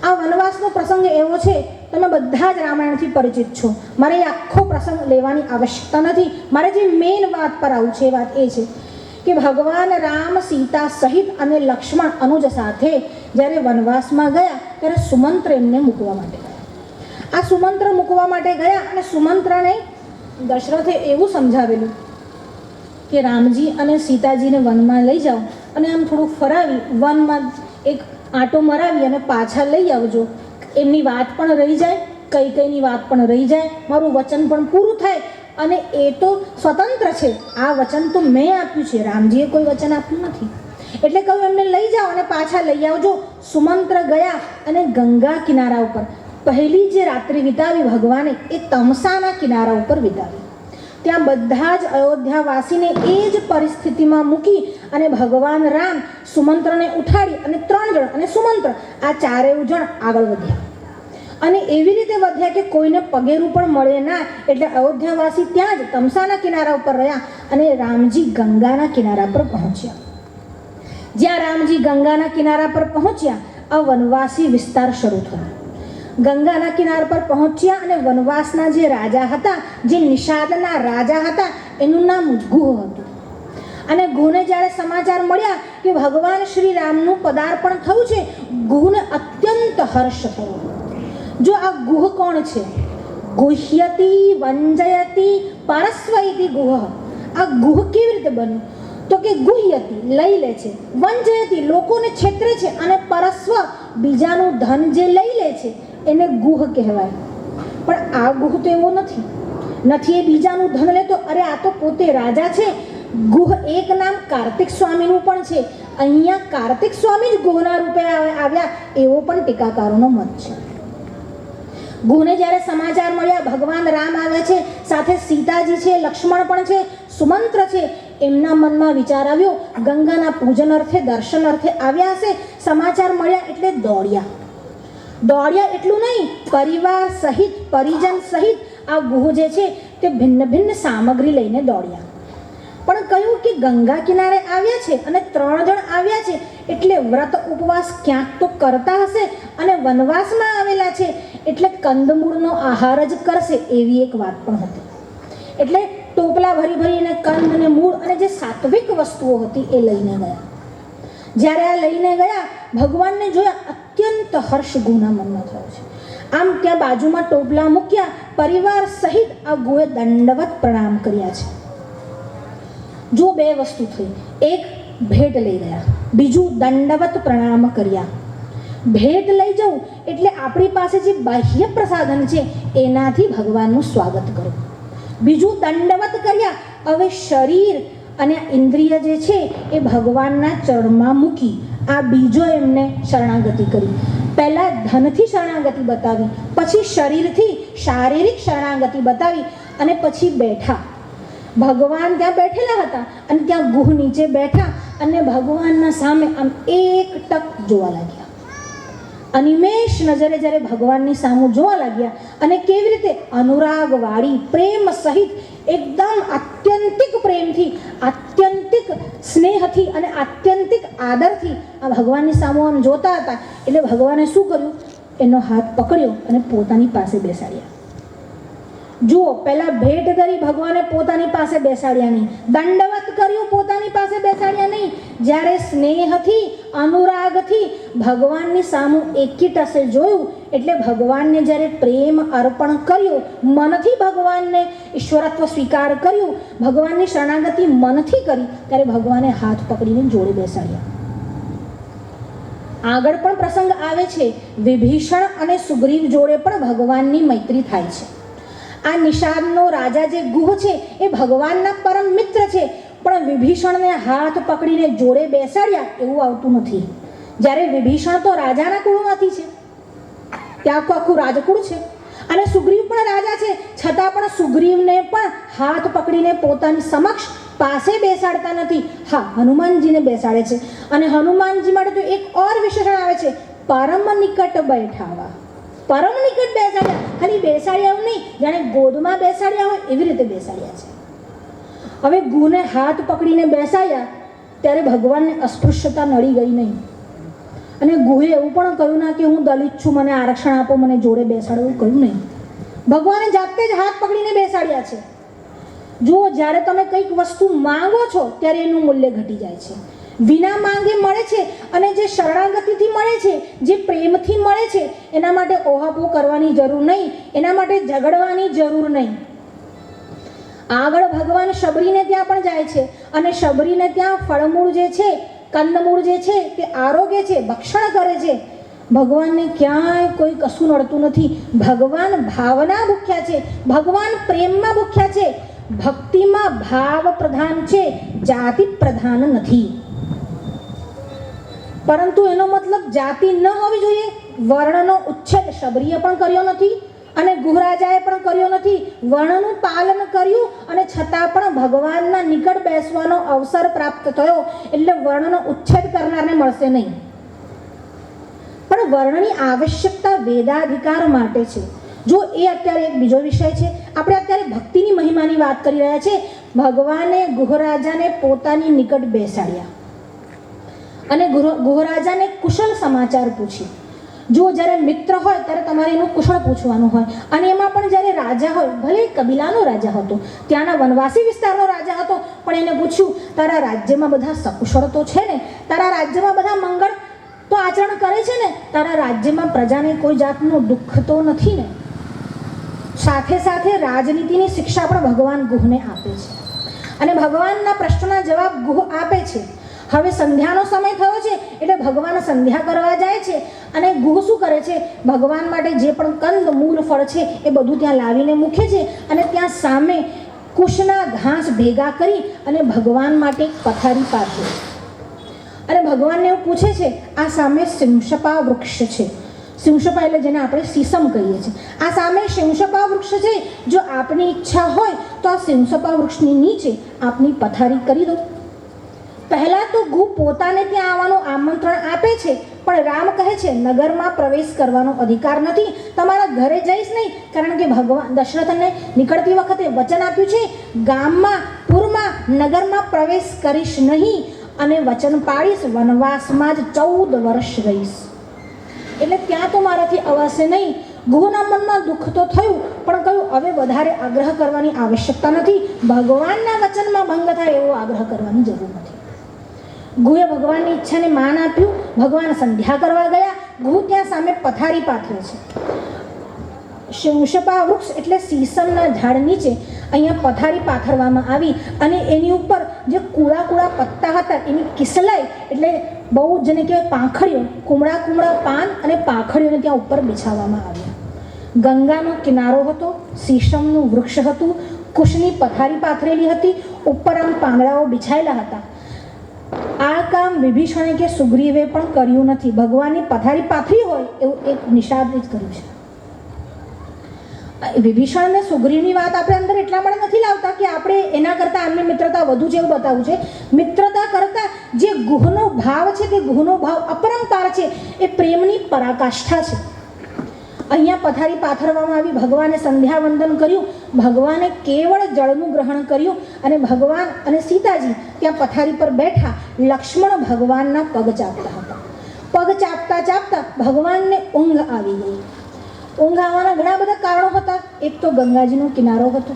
આ વનવાસનો પ્રસંગ એવો છે, તમે બધા જ રામાયણથી પરિચિત છો. મારે એ આખો પ્રસંગ લેવાની આવશ્યકતા નથી. મારે જે મેઇન વાત પર આવું છે એ વાત એ છે કે ભગવાન રામ, સીતા સહિત અને લક્ષ્મણ અનુજ સાથે જ્યારે વનવાસમાં ગયા ત્યારે સુમંત્ર એમને મૂકવા માટે ગયા. આ સુમંત્ર મૂકવા માટે ગયા અને સુમંત્રને દશરથે એવું સમજાવેલું કે રામજી અને સીતાજીને વનમાં લઈ જાઓ અને આમ થોડુંક ફરાવી વનમાં એક આંટો મરાવી અને પાછા લઈ આવજો. એમની વાત પણ રહી જાય, કઈની વાત પણ રહી જાય, મારું વચન પણ પૂરું થાય. અને એ તો સ્વતંત્ર છે, આ વચન તો મેં આપ્યું છે, રામજીએ કોઈ વચન આપ્યું નથી. એટલે કહ્યું એમને લઈ જાઓ અને પાછા લઈ આવજો. સુમંત્ર ગયા અને ગંગા કિનારા ઉપર પહેલી જે રાત્રિ વિતાવી ભગવાને એ તમસાના કિનારા ઉપર વિતાવી. ત્યાં બધા જ અયોધ્યાવાસીને એ જ પરિસ્થિતિમાં મૂકી અને ભગવાન રામ સુમંત્રને ઉઠાડી અને 3 જણ અને સુમંત્ર આ 4 જણ આગળ વધ્યા અને એવી રીતે વધ્યા કે કોઈને પગેરું પણ મળે ના. એટલે અયોધ્યાવાસી ત્યાં જ તમસાના કિનારા ઉપર રહ્યા અને રામજી ગંગાના કિનારા પર પહોંચ્યા. જ્યાં રામજી ગંગાના કિનારા પર પહોંચ્યા આ વનવાસી વિસ્તાર શરૂ થયો. ગંગાના કિનારા પર પહોંચ્યા અને વનવાસના જે રાજા હતા, જે નિષાદના રાજા હતા, એનું નામ ગુહ હતું. અને ગુહને જ્યારે સમાચાર મળ્યા કે ભગવાન શ્રી રામનું પદાર્પણ થયું છે, ગુહને અત્યંત હર્ષ થયો. જો આ ગુહ કોણ છે? ગુહ્યતિ વંજયતિ પરસ્વૈતિ ગુહ. આ ગુહ કેવી રીતે બન્યું? તો કે ગુહ્યતિ લઈ લે છે, વંજયતિ લોકોને છેતરે છે, અને પરસ્વ બીજાનું ધન જે લઈ લે છે એને ગુહ કહેવાય. પણ આ ગુહ તો એવો નથી એ બીજાનું ધન લેતો. અરે આ તો પોતે રાજા છે. ગુહ એક નામ કાર્તિક સ્વામીનું પણ છે. અહીંયા કાર્તિક સ્વામી જ ગુહના રૂપે આવ્યા એવો પણ ટીકાકારોનો મત છે. ગુહને જ્યારે સમાચાર મળ્યા ભગવાન રામ આવ્યા છે, સાથે સીતાજી છે, લક્ષ્મણ પણ છે, સુમંત્ર છે, એમના મનમાં વિચાર આવ્યો ગંગાના પૂજન અર્થે દર્શન અર્થે આવ્યા હશે. સમાચાર મળ્યા એટલે દોડ્યા એટલું નહીં, પરિવાર સહિત પરિજન સહિત આ ગુહ જે છે તે ભિન્ન ભિન્ન સામગ્રી લઈને દોડ્યા. પણ કહ્યું કે ગંગા કિનારે આવ્યા છે અને 3 જણ આવ્યા છે એટલે વ્રત ઉપવાસ ક્યાંક તો કરતા હશે અને વનવાસમાં આવેલા છે એટલે કંદમૂળનો આહાર જ કરશે એવી એક વાત પણ હતી. એટલે ટોપલા ભરીને કંદ અને મૂળ અને જે સાત્વિક વસ્તુઓ હતી એ લઈને ગયા. જ્યારે આ લઈને ગયા ભગવાનને જોયા અત્યંત હર્ષ ગુહના મનમાં થયો છે. આમ ત્યાં બાજુમાં ટોપલા મૂક્યા, પરિવાર સહિત આ ગુહે દંડવત પ્રણામ કર્યા છે. જો 2 વસ્તુ થઈ, એક ભેટ લઈ ગયા, બીજું દંડવત પ્રણામ કર્યા. ભેટ લઈ જવું એટલે આપણી પાસે જે બાહ્ય પ્રસાધન છે એનાથી ભગવાનનું સ્વાગત કરવું. બીજું દંડવત કર્યા. હવે શરીર અને ઇન્દ્રિય જે છે એ ભગવાનના ચરણમાં મૂકી આ બીજો એમને શરણાગતિ કરી. પહેલા ધનથી શરણાગતિ બતાવી, પછી શરીરથી શારીરિક શરણાગતિ બતાવી અને પછી બેઠા. ભગવાન ત્યાં બેઠેલા હતા અને ત્યાં ગુહ નીચે બેઠા અને ભગવાનના સામે આમ એક ટક જોવા લાગ્યા. અનિમેષ નજરે જ્યારે ભગવાનની સામું જોવા લાગ્યા અને કેવી રીતે અનુરાગવાળી પ્રેમ સહિત એકદમ આત્યંતિક પ્રેમથી, આત્યંતિક સ્નેહથી અને આત્યંતિક આદરથી આ ભગવાનની સામું આમ જોતા હતા એટલે ભગવાને શું કર્યું? એનો હાથ પકડ્યો અને પોતાની પાસે બેસાડ્યા. જુઓ, પહેલા ભેટ કરી ભગવાને પોતાની પાસે બેસાડ્યા નહીં, દંડવત કર્યું પોતાની પાસે બેસાડ્યા નહીં. જ્યારે સ્નેહથી અનુરાગથી ભગવાનની સામું એકીટસે જોયું એટલે ભગવાનને જ્યારે પ્રેમ અર્પણ કર્યો, મનથી ભગવાનને ઈશ્વરત્વ સ્વીકાર કર્યું, ભગવાનની શરણાગતિ મનથી કરી ત્યારે ભગવાને હાથ પકડીને જોડે બેસાડ્યા. આગળ પણ પ્રસંગ આવે છે, વિભીષણ અને સુગ્રીવ જોડે પણ ભગવાનની મૈત્રી થાય છે. આ નિષાદનો રાજા જે ગુહ છે એ ભગવાનના પરમ મિત્ર છે, પણ વિભીષણને હાથ પકડીને જોડે બેસાડ્યા એવું આવતું નથી. જ્યારે વિભીષણ તો રાજાના કુળમાંથી છે, ત્યાં આખું રાજકુળ છે, અને સુગ્રીવ પણ રાજા છે, છતાં પણ સુગ્રીવને પણ હાથ પકડીને પોતાની સમક્ષ પાસે બેસાડતા નથી. હા, હનુમાનજીને બેસાડે છે અને હનુમાનજી માટે તો એક ઓર વિશેષણ આવે છે, પરમ નિકટ બેઠાવા. પરમ નિકટ બેસાડ્યા, ખાલી બેસાડ્યા એવું નહીં, જાણે ગોદમાં બેસાડ્યા હોય એવી રીતે બેસાડ્યા છે. હવે ગુને હાથ પકડીને બેસાડ્યા ત્યારે ભગવાનને અસ્પૃશ્યતા નડી ગઈ નહીં અને ગુહે એવું પણ કહ્યું ના કે હું દલિત છું, મને આરક્ષણ આપો, મને જોડે બેસાડો, એવું કહ્યું નહીં. ભગવાને જાતે જ હાથ પકડીને બેસાડ્યા છે. જુઓ, જ્યારે તમે કંઈક વસ્તુ માંગો છો ત્યારે એનું મૂલ્ય ઘટી જાય છે. વિના માંગે મળે છે અને જે શરણાગતિથી મળે છે, જે પ્રેમથી મળે છે, એના માટે ઓહાપો કરવાની જરૂર નહીં, એના માટે ઝઘડવાની જરૂર નહીં. આગળ ભગવાન શબરીને ત્યાં પણ જાય છે અને શબરીને ત્યાં ફળમૂળ જે છે, કંદમૂળ જે છે તે આરોગે છે, ભક્ષણ કરે છે. ભગવાનને ક્યાંય કોઈ કશું નડતું નથી. ભગવાન ભાવના ભૂખ્યા છે, ભગવાન પ્રેમમાં ભૂખ્યા છે, ભક્તિમાં ભાવ પ્રધાન છે, જાતિ પ્રધાન નથી. પરંતુ એનો મતલબ જાતિ ન હોવી જોઈએ, વર્ણનો ઉચ્છેદ શબરીએ પણ કર્યો નથી અને ગુહરાજાએ પણ કર્યો નથી. વર્ણનું પાલન કર્યું અને છતાં પણ ભગવાનના નિકટ બેસવાનો અવસર પ્રાપ્ત થયો એટલે વર્ણનો ઉચ્છેદ કરનારને મળશે નહીં. પણ વર્ણની આવશ્યકતા વેદાધિકાર માટે છે. જો એ અત્યારે એક બીજો વિષય છે. આપણે અત્યારે ભક્તિની મહિમાની વાત કરી રહ્યા છે. ભગવાને ગુહરાજાને પોતાની નિકટ બેસાડ્યા અને ગુહરાજાને કુશળ સમાચાર પૂછી. જો જ્યારે મિત્ર હોય ત્યારે તમારે એનું કુશળ પૂછવાનું હોય, અને એમાં પણ જ્યારે રાજા હોય, ભલે કબીલાનો રાજા હતો, ત્યાંના વનવાસી વિસ્તારનો રાજા હતો, પણ એને પૂછ્યું તારા રાજ્યમાં બધા સકુશળ તો છે ને? તારા રાજ્યમાં બધા મંગળ તો આચરણ કરે છે ને? તારા રાજ્યમાં પ્રજાને કોઈ જાતનું દુઃખ તો નથી ને? સાથે સાથે રાજનીતિની શિક્ષા પણ ભગવાન ગુહને આપે છે અને ભગવાનના પ્રશ્નના જવાબ ગુહ આપે છે. હવે સંધ્યાનો સમય થયો છે એટલે ભગવાન સંધ્યા કરવા જાય છે અને ગુહ શું કરે છે? ભગવાન માટે જે પણ કંદ મૂળ ફળ છે એ બધું ત્યાં લાવીને મૂકે છે અને ત્યાં સામે કુશના ઘાસ ભેગા કરી અને ભગવાન માટે એક પથારી પાથરે અને ભગવાનને એવું પૂછે છે. આ સામે શિંશપા વૃક્ષ છે. શિંશપા એટલે જેને આપણે સીસમ કહીએ છીએ. આ સામે શિંશપા વૃક્ષ છે. જો આપની ઈચ્છા હોય તો આ શિંશપા વૃક્ષની નીચે આપની પથારી કરી દો. પહેલાં તો ગુહ પોતાને ત્યાં આવવાનું આમંત્રણ આપે છે, પણ રામ કહે છે નગરમાં પ્રવેશ કરવાનો અધિકાર નથી. તમારા ઘરે જઈશ નહીં, કારણ કે ભગવાન દશરથને નીકળતી વખતે વચન આપ્યું છે ગામમાં, પુરમાં, નગરમાં પ્રવેશ કરીશ નહીં અને વચન પાડીશ વનવાસમાં જ 14 વર્ષ રહીશ. એટલે ત્યાં તો મારાથી અવાશે નહીં. ગુહના મનમાં દુઃખ તો થયું, પણ કહ્યું હવે વધારે આગ્રહ કરવાની આવશ્યકતા નથી. ભગવાનના વચનમાં ભંગ થાય એવો આગ્રહ કરવાની જરૂર નથી. ગુહે ભગવાનની ઈચ્છાને માન આપ્યું. ભગવાન સંધ્યા કરવા ગયા. ગુહ ત્યાં સામે પથારી પાથરે છે. શિંશપા વૃક્ષ એટલે સીસમના ઝાડ નીચે અહીંયા પથારી પાથરવામાં આવી અને એની ઉપર જે કુળા પત્તા હતા એની કિસલાઈ એટલે બહુ જેને કહેવાય પાંખડીઓ, કુમળા પાન અને પાંખડીઓને ત્યાં ઉપર બિછાવવામાં આવ્યા. ગંગાનો કિનારો હતો, સીસમનું વૃક્ષ હતું, કુશની પથારી પાથરેલી હતી, ઉપર આમ પાંદડાઓ બિછાયેલા હતા. આ કામ વિભીષણે કે સુગ્રીવે પણ કર્યું નથી. ભગવાનની પથારી પાથરી હોય એવું એક નિષાદે જ કર્યું છે. વિભીષણ ને સુગ્રીવની વાત આપણે અંદર એટલા માટે નથી લાવતા કે આપણે એના કરતાં આમની મિત્રતા વધુ છે એવું બતાવવું છે. મિત્રતા કરતાં જે ગુહનો ભાવ છે તે ગુહનો ભાવ અપરંપાર છે, એ પ્રેમની પરાકાષ્ઠા છે. અહીંયા પથારી પાથરવામાં આવી. ભગવાને સંધ્યા વંદન કર્યું. ભગવાને કેવળ જળનું ગ્રહણ કર્યું અને ભગવાન અને સીતાજી ત્યાં પથારી પર બેઠા. લક્ષ્મણ ભગવાનના પગ ચાપતા હતા. પગ ચાપતા ચાપતા ભગવાનને ઊંઘ આવી ગઈ. ઊંઘ આવવાના ઘણા બધા કારણો હતા. એક તો ગંગાજીનો કિનારો હતો.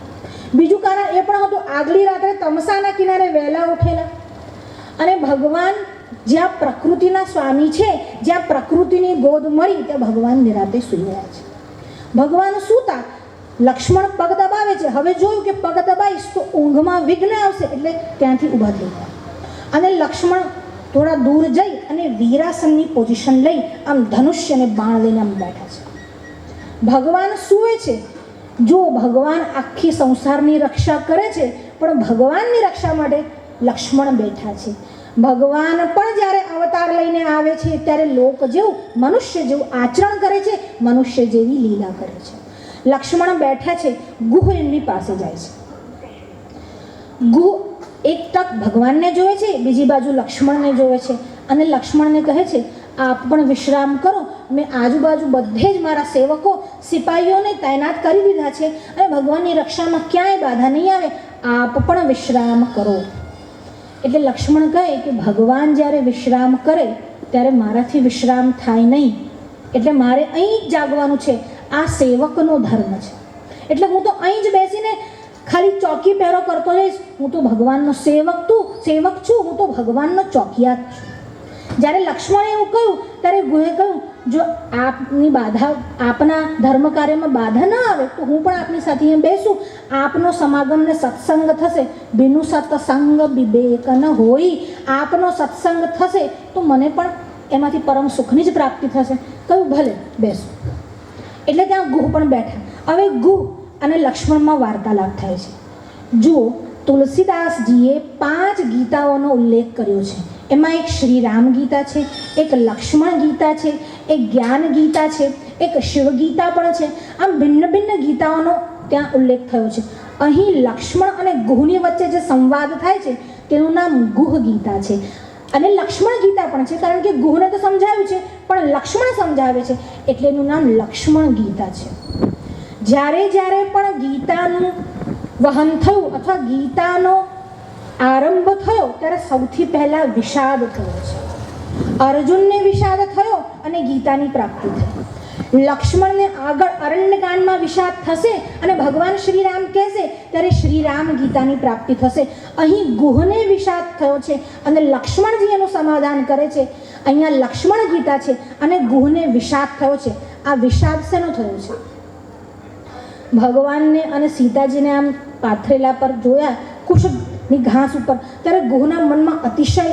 બીજું કારણ એ પણ હતું આગલી રાત્રે તમસાના કિનારે વહેલા ઉઠેલા અને ભગવાન જ્યાં પ્રકૃતિના સ્વામી છે, જ્યાં પ્રકૃતિની ગોદ મળી ત્યાં ભગવાન નિરાતે સૂઈ રહ્યા છે. ભગવાન સૂતા, લક્ષ્મણ પગ દબાવે છે. હવે જોયું કે પગ દબાઈશ તો ઊંઘમાં વિઘ્ન આવશે એટલે ત્યાંથી ઊભા થઈ ગયા અને લક્ષ્મણ થોડા દૂર જઈ અને વીરાસનની પોઝિશન લઈ આમ ધનુષ્ય અને બાણ લઈને આમ બેઠા છે. ભગવાન સૂવે છે. જો ભગવાન આખી સંસારની રક્ષા કરે છે, પણ ભગવાનની રક્ષા માટે લક્ષ્મણ બેઠા છે. ભગવાન પણ જ્યારે અવતાર લઈને આવે છે ત્યારે લોક જેવું, મનુષ્ય જેવું આચરણ કરે છે, મનુષ્ય જેવી લીલા કરે છે. લક્ષ્મણ બેઠા છે. ગુહ એમની પાસે જાય છે. ગુહ એક તક ભગવાનને જોવે છે, બીજી બાજુ લક્ષ્મણને જોવે છે અને લક્ષ્મણને કહે છે આપ પણ વિશ્રામ કરો. મેં આજુબાજુ બધે જ મારા સેવકો, સિપાહીઓને તૈનાત કરી દીધા છે અને ભગવાનની રક્ષામાં ક્યાંય બાધા નહીં આવે. આપ પણ વિશ્રામ કરો. એટલે લક્ષ્મણ કહે કે ભગવાન જ્યારે વિશ્રામ કરે ત્યારે મારાથી વિશ્રામ થાય નહીં, એટલે મારે અહીં જ જાગવાનું છે. આ સેવકનો ધર્મ છે. એટલે હું તો અહીં જ બેસીને ખાલી ચોકી પહેરો કરતો જઈશ. હું તો ભગવાનનો સેવક છું. હું તો ભગવાનનો ચોકિયાત છું. જ્યારે લક્ષ્મણે એવું કહ્યું ત્યારે ગુહે કહ્યું જો આપની બાધા, આપના ધર્મ કાર્યમાં બાધા ન આવે તો હું પણ આપની સાથે અહીં બેસું. આપનો સમાગમ ને સત્સંગ થશે. બિનુ સત્સંગ વિવેક ન હોય. આપનો સત્સંગ થશે તો મને પણ એમાંથી પરમ સુખની જ પ્રાપ્તિ થશે. કહ્યું ભલે બેસું. એટલે ત્યાં ગુહ પણ બેઠા. હવે ગુહ અને લક્ષ્મણમાં વાર્તાલાપ થાય છે. જુઓ, તુલસીદાસજીએ 5 ગીતાઓનો ઉલ્લેખ કર્યો છે. એમાં એક શ્રી રામ ગીતા છે, એક લક્ષ્મણ ગીતા છે, એક જ્ઞાન ગીતા છે, એક શિવગીતા પણ છે. આમ ભિન્ન ભિન્ન ગીતાઓનો ત્યાં ઉલ્લેખ થયો છે. અહીં લક્ષ્મણ અને ગુહની વચ્ચે જે સંવાદ થાય છે તેનું નામ ગુહ ગીતા છે. અને લક્ષ્મણ ગીતા પણ છે, કારણ કે ગુહને તો સમજાવ્યું છે પણ લક્ષ્મણ સમજાવે છે એટલે એનું નામ લક્ષ્મણ ગીતા છે. જ્યારે જ્યારે પણ ગીતાનું વહન થયું અથવા ગીતાનો આરંભ થયો ત્યારે સૌથી પહેલા વિષાદ થયો છે. અર્જુનને વિષાદ થયો અને ગીતાની પ્રાપ્તિ થઈ. લક્ષ્મણને આગળ અરણ્યકાંડમાં વિષાદ થશે અને ભગવાન શ્રીરામ કહેશે ત્યારે શ્રીરામ ગીતાની પ્રાપ્તિ થશે. અહીં ગુહને વિષાદ થયો છે અને લક્ષ્મણજી એનું સમાધાન કરે છે. અહીંયા લક્ષ્મણ ગીતા છે અને ગુહને વિષાદ થયો છે. આ વિષાદ શેનો થયો છે? ભગવાનને અને સીતાજીને આમ પાથરેલા પર જોયા કુશની ઘાસ ઉપર, ત્યારે ગુહના મનમાં અતિશય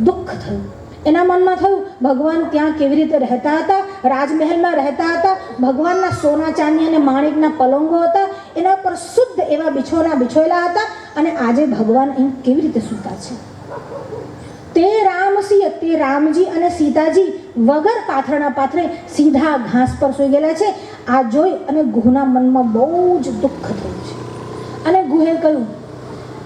દુઃખ થયું. એના મનમાં થયું ભગવાન ત્યાં કેવી રીતે રહેતા હતા, રાજમહેલમાં રહેતા હતા, ભગવાનના સોના ચાંદી અને માણેકના પલંગો હતા, એના પર શુદ્ધ એવા બિછોના બિછોયેલા હતા અને આજે ભગવાન અહીં કેવી રીતે સૂતા છે? તે રામસિંહ, તે રામજી અને સીતાજી વગર પાથરણા પાથરે સીધા ઘાસ પર સૂઈ ગયેલા છે. આ જોઈ અને ગુહના મનમાં બહુ જ દુઃખ થયું છે. અને ગુહે કહ્યું,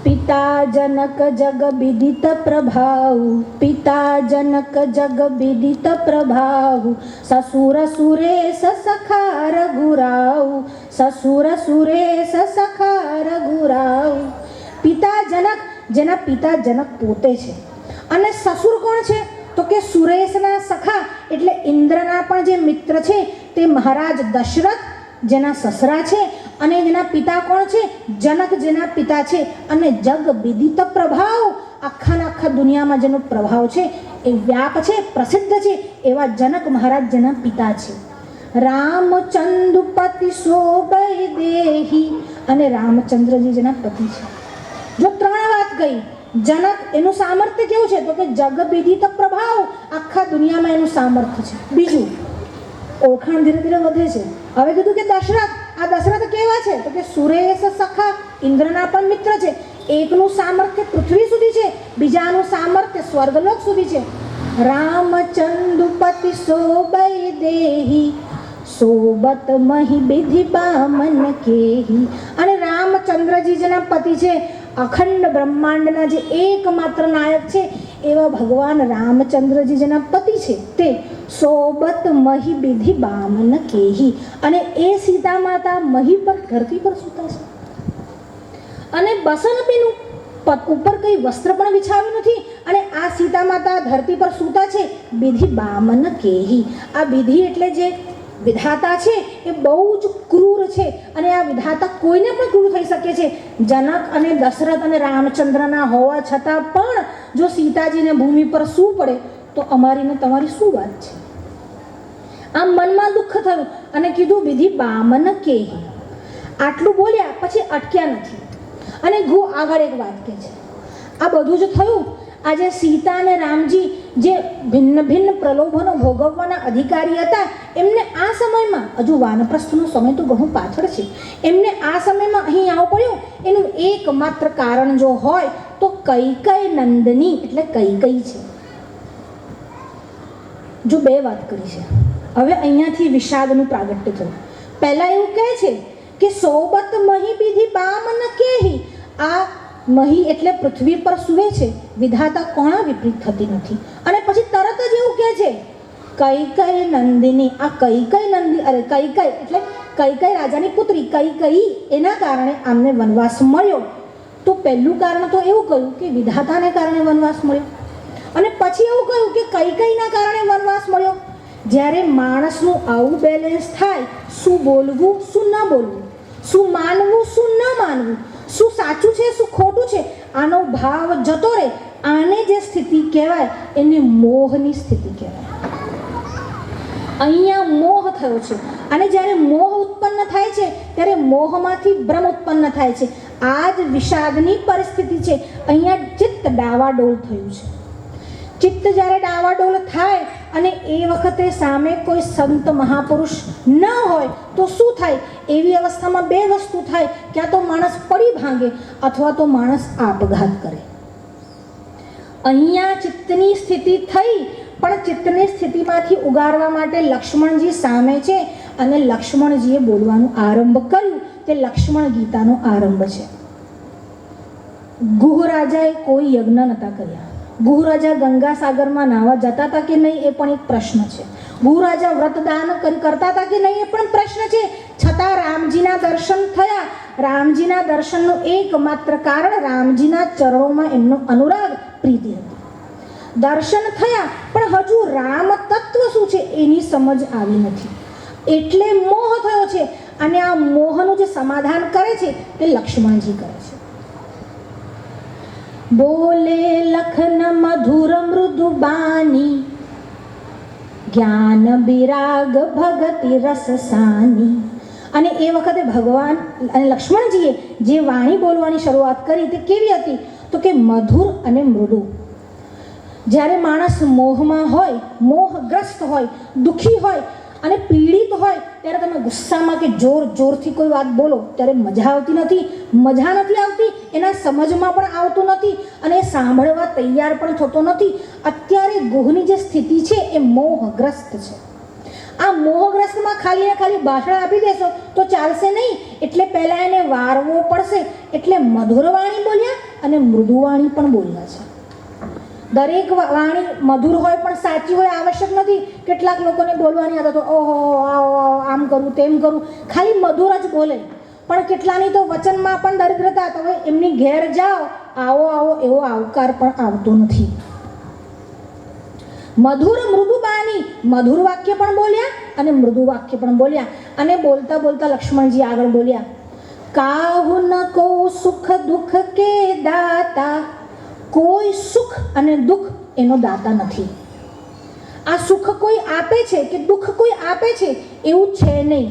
પિતા જનક જગ વિદિત પ્રભાવ, પિતા જનક જગ વિદિત પ્રભાવ, સસુર સુરેશ સખા રઘુરાવ, સસુર સુરેશ સખા રઘુરાવ. પિતા જનક, જેના પિતા જનક પોતે છે, અને સસુર કોણ છે? તો કે સુરેશના સખા એટલે ઇન્દ્રના પણ જે મિત્ર છે તે મહારાજ દશરથ, જેના સસરા છે, અને જેના પિતા કોણ છે? જનક, જેના પિતા છે. અને જગ વિદિત પ્રભાવ, આખા દુનિયામાં જેનો પ્રભાવ છે, એ વ્યાપ છે, પ્રસિદ્ધ છે, એવા જનક મહારાજ જેના પિતા છે. રામચંદ્રપતિ શોભય દેહી, અને રામચંદ્રજી જેના પતિ છે. જો 3 વાત ગઈ. જનક, એનું સામર્થ્ય કેવું છે? તો કે જગ વિદિત પ્રભાવ, આખા દુનિયામાં એનું સામર્થ્ય છે. બીજું, ઓળખાણ ધીરે ધીરે વધે છે. હવે કીધું કે દશરથ, આ દશરથ કેવા છે? તો કે સુરેશ સખા, ઇન્દ્રના પણ મિત્ર છે. એકનું સામર્થ્ય પૃથ્વી સુધી છે, બીજાનું સામર્થ્ય સ્વર્ગલોક સુધી છે. રામચંદ્રપતિ શોભય દેહી, સોબત મહી વિધિ બામન કેહી. અને રામચંદ્રજી જેના પતિ છે, અખંડ બ્રહ્માંડના જે એકમાત્ર નાયક છે એવા ભગવાન રામચંદ્રજી જેના પતિ છે તે સોબત મહી વિધિ બામન કેહી. અને એ સીતા માતા મહી પર, ધરતી પર સૂતા છે. અને બસનપીનું ઉપર કંઈ વસ્ત્ર પણ વિછાવ્યું નથી. અને આ સીતા માતા ધરતી પર સૂતા છે. વિધિ બામન કેહી. આ વિધિ એટલે જે વિધાતા છે એ બહુ જ ક્રૂર છે, અને આ વિધાતા કોઈને પણ ક્રૂર થઈ શકે છે. જનક અને દશરથ અને રામચંદ્રના હોવા છતાં પણ જો સીતાજીને ભૂમિ પર શું પડે તો અમારી ને તમારી શું વાત છે? આમ મનમાં દુઃખ થયું અને કીધું વિધિ બામન કેહી. આટલું બોલ્યા પછી અટક્યા નથી. અને ગુ આગળ એક વાત કહે છે, આ બધું જ થયું. આજે સીતા અને રામજી જે ભિન્ન ભિન્ન પ્રલોભનો ભોગવવાના અધિકારી હતા, એમને આ સમયમાં, હજુ વાનપ્રસ્થનો સમય તો ઘણું પાછળ છે, એમને આ સમયમાં અહીં આવવું પડ્યું. એનું એકમાત્ર કારણ જો હોય તો કૈકેયી નંદની એટલે કૈકેયી છે. જો 2 વાત કરી છે. હવે અહીંયાથી વિષાદનું પ્રાગટ્ય થયું. પહેલા એવું કહે છે કે સોબત મહી વિધિ બામન કેહી. આ મહી એટલે પૃથ્વી પર સૂવે છે, વિધાતા કોણા વિપરીત થતી નથી. અને પછી તરત જ એવું કહે છે કૈકેયી નંદિની. આ કૈકેયી નંદી, અરે કૈકેયી એટલે કૈકેયી રાજાની પુત્રી કૈકેયી, એના કારણે આમને વનવાસ મળ્યો. તો પહેલું કારણ તો એવું કહ્યું કે વિધાતાને કારણે વનવાસ મળ્યો. અને પછી એવું કહ્યું કે કૈકેયીના કારણે વનવાસ મળ્યો. જ્યારે માણસનું આવું બેલેન્સ થાય, શું બોલવું શું ન બોલવું, શું માનવું શું ન માનવું, શું સાચું છે શું ખોટું છે, આનો ભાવ જતો રહે, આને જે સ્થિતિ કહેવાય એને મોહની સ્થિતિ કહેવાય. અહીંયા મોહ થયો છે. અને જ્યારે મોહ ઉત્પન્ન થાય છે ત્યારે મોહમાંથી ભ્રમ ઉત્પન્ન થાય છે. આ જ વિષાદની પરિસ્થિતિ છે. અહીંયા ચિત્ત ડાવાડોળ થયું છે. ચિત્ત જ્યારે ડાવાડોળ થાય અને એ વખતે સામે કોઈ સંત મહાપુરુષ ન હોય તો શું થાય? એવી અવસ્થામાં 2 વસ્તુ થાય, ક્યાં તો માણસ પડી ભાંગે અથવા તો માણસ આપઘાત કરે. અહીંયા ચિત્તની સ્થિતિ થઈ પણ ચિત્તની સ્થિતિમાંથી ઉગારવા માટે લક્ષ્મણજી સામે છે અને લક્ષ્મણજીએ બોલવાનું આરંભ કર્યું. તે લક્ષ્મણ ગીતાનો આરંભ છે. ગુહ રાજાએ કોઈ યજ્ઞ નહોતા કર્યા. ગુહ રાજા ગંગા સાગરમાં નાહવા જતા હતા કે નહીં એ પણ એક પ્રશ્ન છે. ગુહ રાજા વ્રતદાન કરતા હતા કે નહીં એ પણ પ્રશ્ન છે. છતાં રામજીના દર્શન થયા. રામજીના દર્શનનું એકમાત્ર કારણ રામજીના ચરણોમાં એમનો અનુરાગ, પ્રીતિ હતી. દર્શન થયા પણ હજુ રામ તત્વ શું છે એની સમજ આવી નથી, એટલે મોહ થયો છે. અને આ મોહનું જે સમાધાન કરે છે તે લક્ષ્મણજી કરે છે. બોલે લખન મધુર મૃદુ બાની, જ્ઞાન બિરાગ ભગતિ રસ સાની. અને એ વખતે ભગવાન અને લક્ષ્મણજીએ જે વાણી બોલવાની શરૂઆત કરી તે કેવી હતી તો કે મધુર અને મૃદુ. જ્યારે માણસ મોહમાં હોય, મોહગ્રસ્ત હોય, દુઃખી હોય અને પીડિત હોય ત્યારે તમે ગુસ્સામાં કે જોરથી કોઈ વાત બોલો ત્યારે મજા આવતી નથી. મજા નથી આવતી, એના સમજમાં પણ આવતું નથી અને એ સાંભળવા તૈયાર પણ થતો નથી. અત્યારે ગુહની જે સ્થિતિ છે એ મોહગ્રસ્ત છે. આ મોહગ્રસ્તમાં ખાલી ને ખાલી ભાષણ આપી દેશો તો ચાલશે નહીં, એટલે પહેલાં એને વારવો પડશે. એટલે મધુર વાણી બોલ્યા અને મૃદુ વાણી પણ બોલ્યા છે. દરેક વાણી મધુર હોય પણ સાચી હોય આવશ્યક નથી. કેટલાક લોકોને બોલવાની આદત હોય, ઓહો આમ કરું તેમ કરું, ખાલી મધુર જ બોલે. પણ કેટલાની તો વચનમાં પણ દરિદ્રતા, તો એમની ઘેર જાઓ, આવો આવો એવો આવકાર પણ આવતો નથી. મધુર મૃદુ બાની, મધુર વાક્ય પણ બોલ્યા અને મૃદુ વાક્ય પણ બોલ્યા. અને બોલતા બોલતા લક્ષ્મણજી આગળ બોલ્યા, કાહુ ન કો સુખ દુઃખ કે દાતા. કોઈ સુખ અને દુઃખ એનો દાતા નથી. આ સુખ કોઈ આપે છે કે દુઃખ કોઈ આપે છે એવું છે નહીં.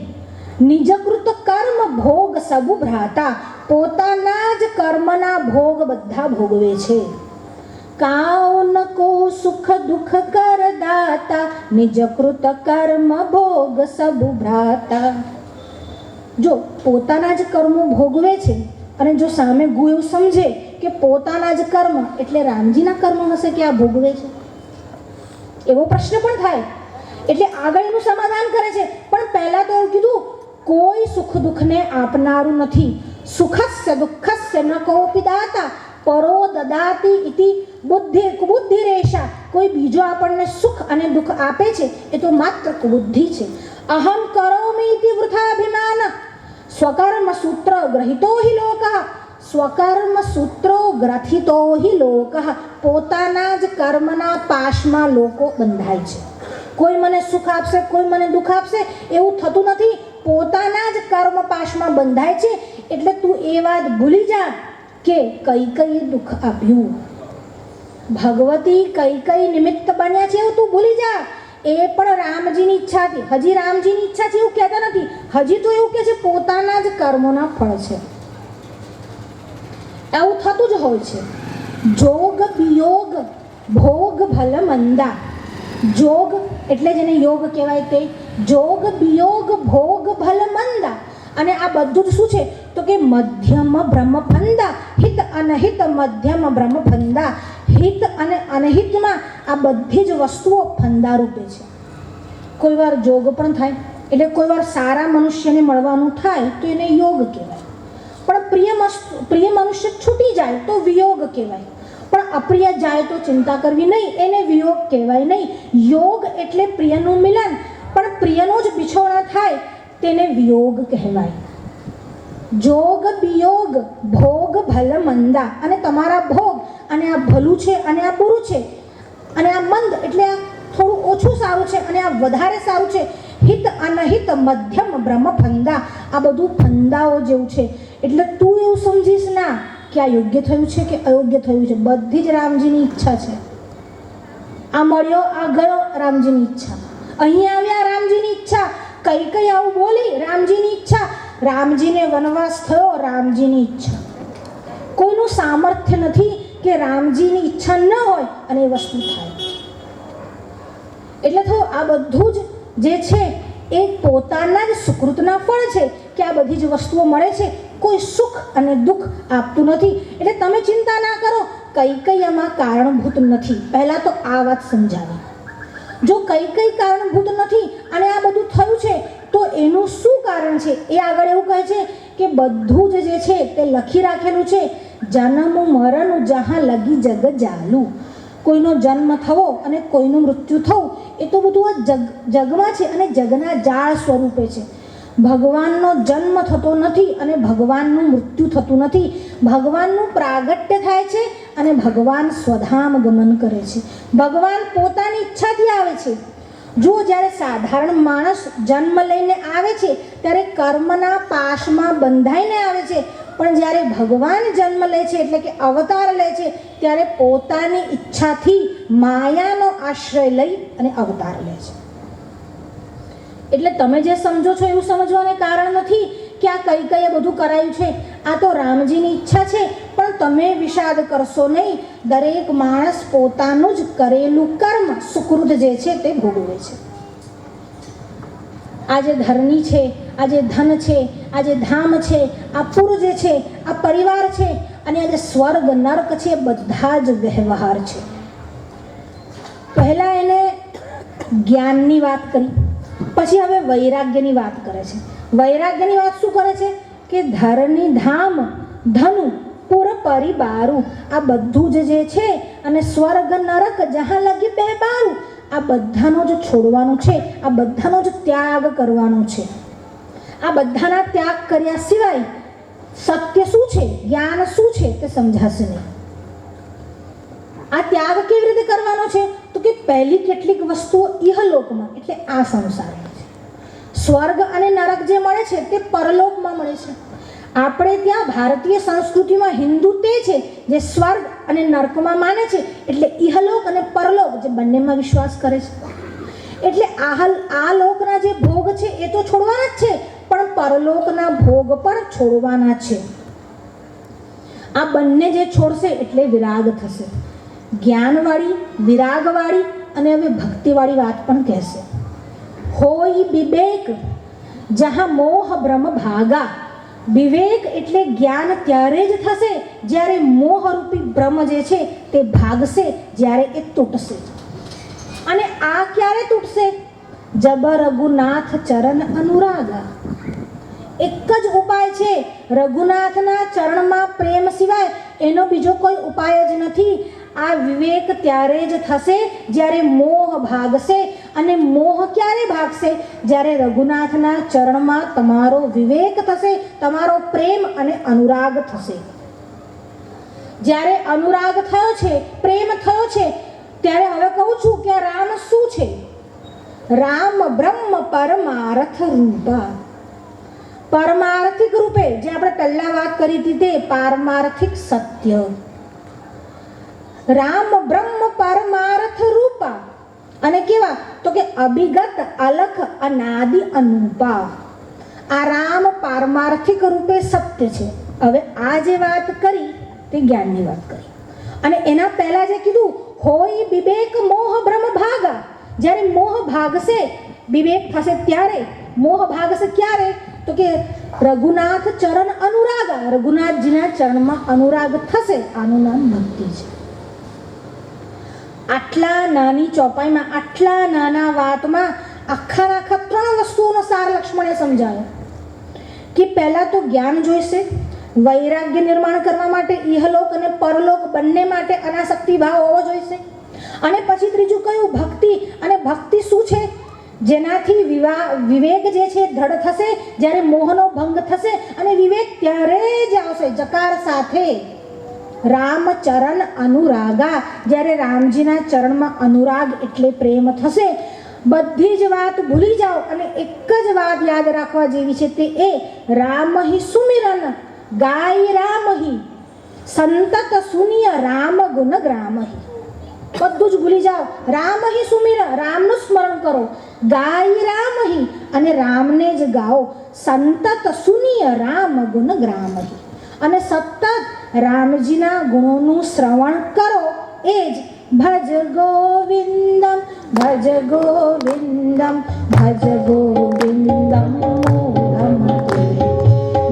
નિજકૃત કર્મ ભોગ સબુ ભ્રાતા. પોતાના જ કર્મના ભોગ બધા ભોગવે છે. કાઉ ન કો સુખ દુઃખ કર દાતા, નિજકૃત કર્મ ભોગ સબુ ભ્રાતા. જો પોતાના જ કર્મો ભોગવે છે અને જો સામે ગુ એવું સમજે કે પોતાના જ કર્મ એટલે રામજીના કર્મ હશે કે આ ભોગવે છે, એવો પ્રશ્ન પણ થાય. એટલે આગળ એનું સમાધાન કરે છે. પણ પહેલાં તો એવું કીધું, કોઈ સુખ દુઃખને આપનારું નથી. સુખસ્ય દુઃખસ્ય ન કોપી દાતા, પરો દદાતી ઇતિ બુદ્ધિ રેશા. કોઈ બીજો આપણને સુખ અને દુઃખ આપે છે એ તો માત્ર કુબુદ્ધિ છે. અહમ કરોમિ ઇતિ વૃથાભિમાન, સ્વકર્મ સૂત્ર ગ્રહિતો હિ લોકઃ. સ્વકર્મ સૂત્રો ગ્રથિતો હિ લોકઃ. પોતાના જ કર્મના પાશમાં લોકો બંધાય છે. કોઈ મને સુખ આપશે, કોઈ મને દુઃખ આપશે એવું થતું નથી. પોતાના જ કર્મ પાશમાં બંધાય છે. એટલે તું એ વાત ભૂલી જા કે કઈ દુઃખ આપ્યું. ભગવતી કઈ નિમિત્ત બન્યા છે એવું તું ભૂલી જા. એ પણ રામજીની ઈચ્છા હતી. હજી રામજીની ઈચ્છા છે એવું કહેતા નથી. હજી તો એવું કહે છે પોતાના જ કર્મોના ફળ છે. એવું થતું જ હોય છે. જોગ વિયોગ ભોગ ભલ મંદા. જોગ એટલે જેને યોગ કહેવાય તે. જોગ વિયોગ ભોગ ભલ મંદા. અને આ બધું જ શું છે તો કે મધ્યમ બ્રહ્મ ફંદા. હિત અનહિત મધ્યમ બ્રહ્મ ફંદા. હિત અને અનહિતમાં આ બધી જ વસ્તુઓ ફંદા રૂપે છે. કોઈ વાર જોગ પણ થાય, એટલે કોઈ વાર સારા મનુષ્યને મળવાનું થાય તો એને યોગ કહેવાય. પણ પ્રિય મનુષ્ય છૂટી જાય તો વિયોગ કહેવાય. પણ અપ્રિય જાય તો ચિંતા કરવી નહીં, એને વિયોગ કહેવાય નહીં. યોગ એટલે પ્રિયનું મિલન, પણ પ્રિયનો જ બિછોડા થાય તેને વિયોગ કહેવાય. જોગ વિયોગ ભોગ ભલ મંદા. અને તમારા ભોગ અને આ ભલું છે અને આ બુરું છે અને આ મંદ એટલે આ થોડું ઓછું સારું છે અને આ વધારે સારું છે. હિત અનહિત મધ્યમ બ્રહ્મ ફંદા. આ બધું ફંદાઓ જેવું છે. એટલે તું એવું સમજીશ ના કે આ યોગ્ય થયું છે કે અયોગ્ય થયું છે. બધી જ રામજીની ઈચ્છા છે. આ મળ્યો, આ ગયો, રામજીની ઈચ્છા. અહીં આવ્યા, રામજીની ઈચ્છા. કઈ આવું બોલી, રામજીની ઈચ્છા. રામજીને વનવાસ થયો, રામજીની ઈચ્છા. કોઈનું સામર્થ્ય નથી કે રામજીની ઈચ્છા ન હોય અને એ વસ્તુ થાય. એટલે તો આ બધું જ જે છે એ પોતાના જ સુકૃતના ફળ છે કે આ બધી જ વસ્તુઓ મળે છે. કોઈ સુખ અને દુઃખ આપતું નથી. એટલે તમે ચિંતા ના કરો, કઈ આમાં કારણભૂત નથી. પહેલાં તો આ વાત સમજાવી. જો કઈ કઈ કારણભૂત નથી અને આ બધું થયું છે તો એનું શું કારણ છે? એ આગળ એવું કહે છે કે બધું જ જે છે તે લખી રાખેલું છે, જન્મ મરણ જહાં લગી જગ જાલુ. કોઈનો જન્મ થવો અને કોઈનું મૃત્યુ થવું એ તો બધું આ જગમાં છે અને જગના જાળ સ્વરૂપે છે. ભગવાનનો જન્મ થતો નથી અને ભગવાનનું મૃત્યુ થતું નથી. ભગવાનનું પ્રાગટ્ય થાય છે અને ભગવાન સ્વધામ ગમન કરે છે. ભગવાન પોતાની ઈચ્છાથી આવે છે. જો જ્યારે સાધારણ માણસ જન્મ લઈને આવે છે ત્યારે કર્મના પાશમાં બંધાઈને આવે છે, પણ જ્યારે ભગવાન જન્મ લે છે એટલે કે અવતાર લે છે ત્યારે પોતાની ઈચ્છાથી માયાનો આશ્રય લઈ અને અવતાર લે છે. એટલે તમે જે સમજો છો એવું સમજવાને કારણ નથી કે આ કઈ કઈ બધું કરાયું છે. આ તો રામજીની ઈચ્છા છે, પણ તમે વિષાદ કરશો નહીં. દરેક માણસ પોતાનું જ કરેલું કર્મ સુકૃત જે છે તે ભોગવે છે. આ જે ધરણી છે, આ જે ધન છે, આ જે ધામ છે, આ પુર જે છે, આ પરિવાર છે અને આ જે સ્વર્ગ નર્ક છે, બધા જ વ્યવહાર છે. પહેલા એને જ્ઞાનની વાત કરી, પછી હવે વૈરાગ્યની વાત કરે છે. વૈરાગ્યની વાત શું કરે છે કે ધરની ધામ ધનુ પુર પરિબારું આ બધું જ જે છે અને સ્વર્ગ નરક જહાં લગી બેબારું આ બધાનો જ છોડવાનું છે, આ બધાનો જ ત્યાગ કરવાનો છે. આ બધાના ત્યાગ કર્યા સિવાય સત્ય શું છે, જ્ઞાન શું છે તે સમજાશે નહીં. આ ત્યાગ કેવી રીતે કરવાનો છે તો કે પહેલી કેટલીક વસ્તુઓ ઇહલોકમાં એટલે આ સંસારમાં છે. સ્વર્ગ અને નરક જે મળે છે તે પરલોકમાં મળે છે. આપણે ત્યાં ભારતીય સંસ્કૃતિમાં હિન્દુ તે છે જે સ્વર્ગ અને નર્કમાં માને છે, એટલે ઇહલોક અને પરલોક જે બંનેમાં વિશ્વાસ કરે છે. એટલે આ લોકના જે ભોગ છે એ તો છોડવાના જ છે, પણ પરલોકના ભોગ પણ છોડવાના છે. આ બંને જે છોડશે એટલે વિરાગ થશે. જ્ઞાનવાળી, વિરાગવાળી અને હવે ભક્તિવાળી વાત પણ કહેશે. હોય વિવેક જહાં મોહ ભ્રમ ભાગા. વિવેક એટલે જ્ઞાન ત્યારે જ થશે જ્યારે મોહરૂપી બ્રહ્મ જે છે તે ભાગશે, જ્યારે એ તૂટશે. અને આ ક્યારે તૂટશે? જબ રઘુનાથ ચરણ અનુરાગા. એક જ ઉપાય છે, રઘુનાથના ચરણમાં પ્રેમ સિવાય એનો બીજો કોઈ ઉપાય જ નથી. આ વિવેક ત્યારે જ થશે જ્યારે મોહ ભાગશે. અને મોહ ક્યારે ભાગશે? જ્યારે રઘુનાથના ચરણમાં તમારો વિવેક થશે, તમારો પ્રેમ અને અનુરાગ થશે. જ્યારે અનુરાગ થયો છે, પ્રેમ થયો છે, ત્યારે હવે કહું છું કે રામ શું છે? રામ બ્રહ્મ પરમાર્થ રૂપા. પરમાર્થિક રૂપે જે આપણે પહેલા વાત કરી હતી તે પારમાર્થિક સત્ય. રામ બ્રહ્મ પરમાર્થ રૂપા અને કેવા તો કે અભિગત અલખ અનાદિ અનુપા. આ રામ પારમાર્થિક રૂપે સત્ય છે. હવે આ જે વાત કરી તે જ્ઞાનની વાત કરી, અને એના પહેલા જે કીધું હોય વિવેક મોહ ભ્રમ ભાગા. જ્યારે મોહ ભાગશે, વિવેક થશે ત્યારે. મોહ ભાગશે ક્યારે તો કે રઘુનાથ ચરણ અનુરાગા. રઘુનાથજીના ચરણમાં અનુરાગ થશે. આનું નામ ભક્તિ છે. આટલા નાની ચોપાઈમાં, આટલા નાના વાતમાં આખા 3 વસ્તુઓનો સાર લક્ષ્મણે સમજાવ્યો કે પહેલાં તો જ્ઞાન જોઈશે, વૈરાગ્ય નિર્માણ કરવા માટે ઇહલોક અને પરલોક બંને માટે અનાસક્તિ ભાવ હોવો જોઈશે, અને પછી ત્રીજું કયું? ભક્તિ. અને ભક્તિ શું છે? જેનાથી વિવેક જે છે દ્રઢ થશે, જ્યારે મોહનો ભંગ થશે, અને વિવેક ત્યારે જ આવશે જકાર સાથે. રામ ચરણ અનુરાગા. જ્યારે રામજીના ચરણમાં અનુરાગ એટલે પ્રેમ થશે. બધી જ વાત ભૂલી જાઓ અને એક જ વાત યાદ રાખવા જેવી છે, તે એ રામહિ સુમિરન ગાય રામહિ સંતત સુનિય રામ ગુણ ગ્રામહિ. બધું જ ભૂલી જાઓ. રામહિ સુમિરન, રામનું સ્મરણ કરો. ગાય રામહિ અને રામને જ ગાઓ. સંતત સુનિય રામ ગુણ ગ્રામહિ અને સતત રામજીના ગુણોનું શ્રવણ કરો. એ જ ભજ ગોવિંદમ ભજ ગોવિંદમ ભજ ગોવિંદમ મૂઢમતે.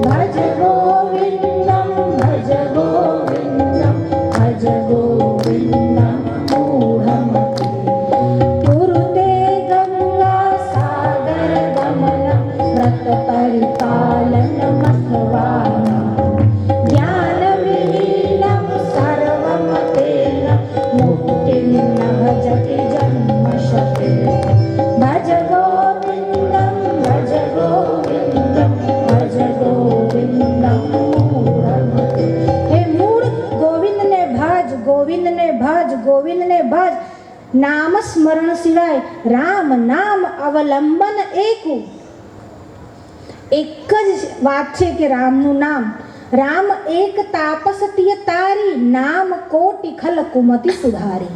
ભજ ગોવિંદમ ભજ ગોવિંદમ ભજ ગોવિંદમ મૂઢમતે. કુરુતે નામ સ્મરણ સિવાય રામ નામ અવલંબન એકું. એક જ વાત છે કે રામનું નામ. રામ એક તાપસતીય તારી, નામ કોટી ખલ કુમતિ સુધારી.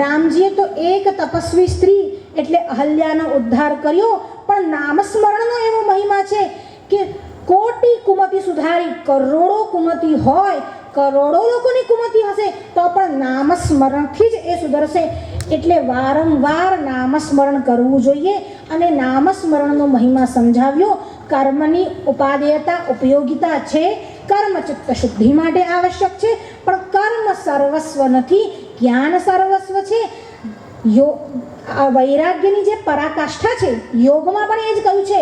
રામજીએ તો એક તપસ્વી સ્ત્રી એટલે અહલ્યાનો ઉદ્ધાર કર્યો, પણ નામસ્મરણનો એવો મહિમા છે કે કોટી કુમતિ સુધારી. કરોડો કુમતિ હોય, કરોડો લોકોની કુમતિ હશે તો પણ નામસ્મરણથી જ એ સુધરશે. એટલે વારંવાર નામસ્મરણ કરવું જોઈએ. અને નામસ્મરણનો મહિમા સમજાવ્યો. કર્મની ઉપાદેયતા ઉપયોગિતા છે, કર્મ ચિત્ત શુદ્ધિ માટે આવશ્યક છે, પણ કર્મ સર્વસ્વ નથી, જ્ઞાન સર્વસ્વ છે. વૈરાગ્યની જે પરાકાષ્ઠા છે, યોગમાં પણ એ જ કહ્યું છે,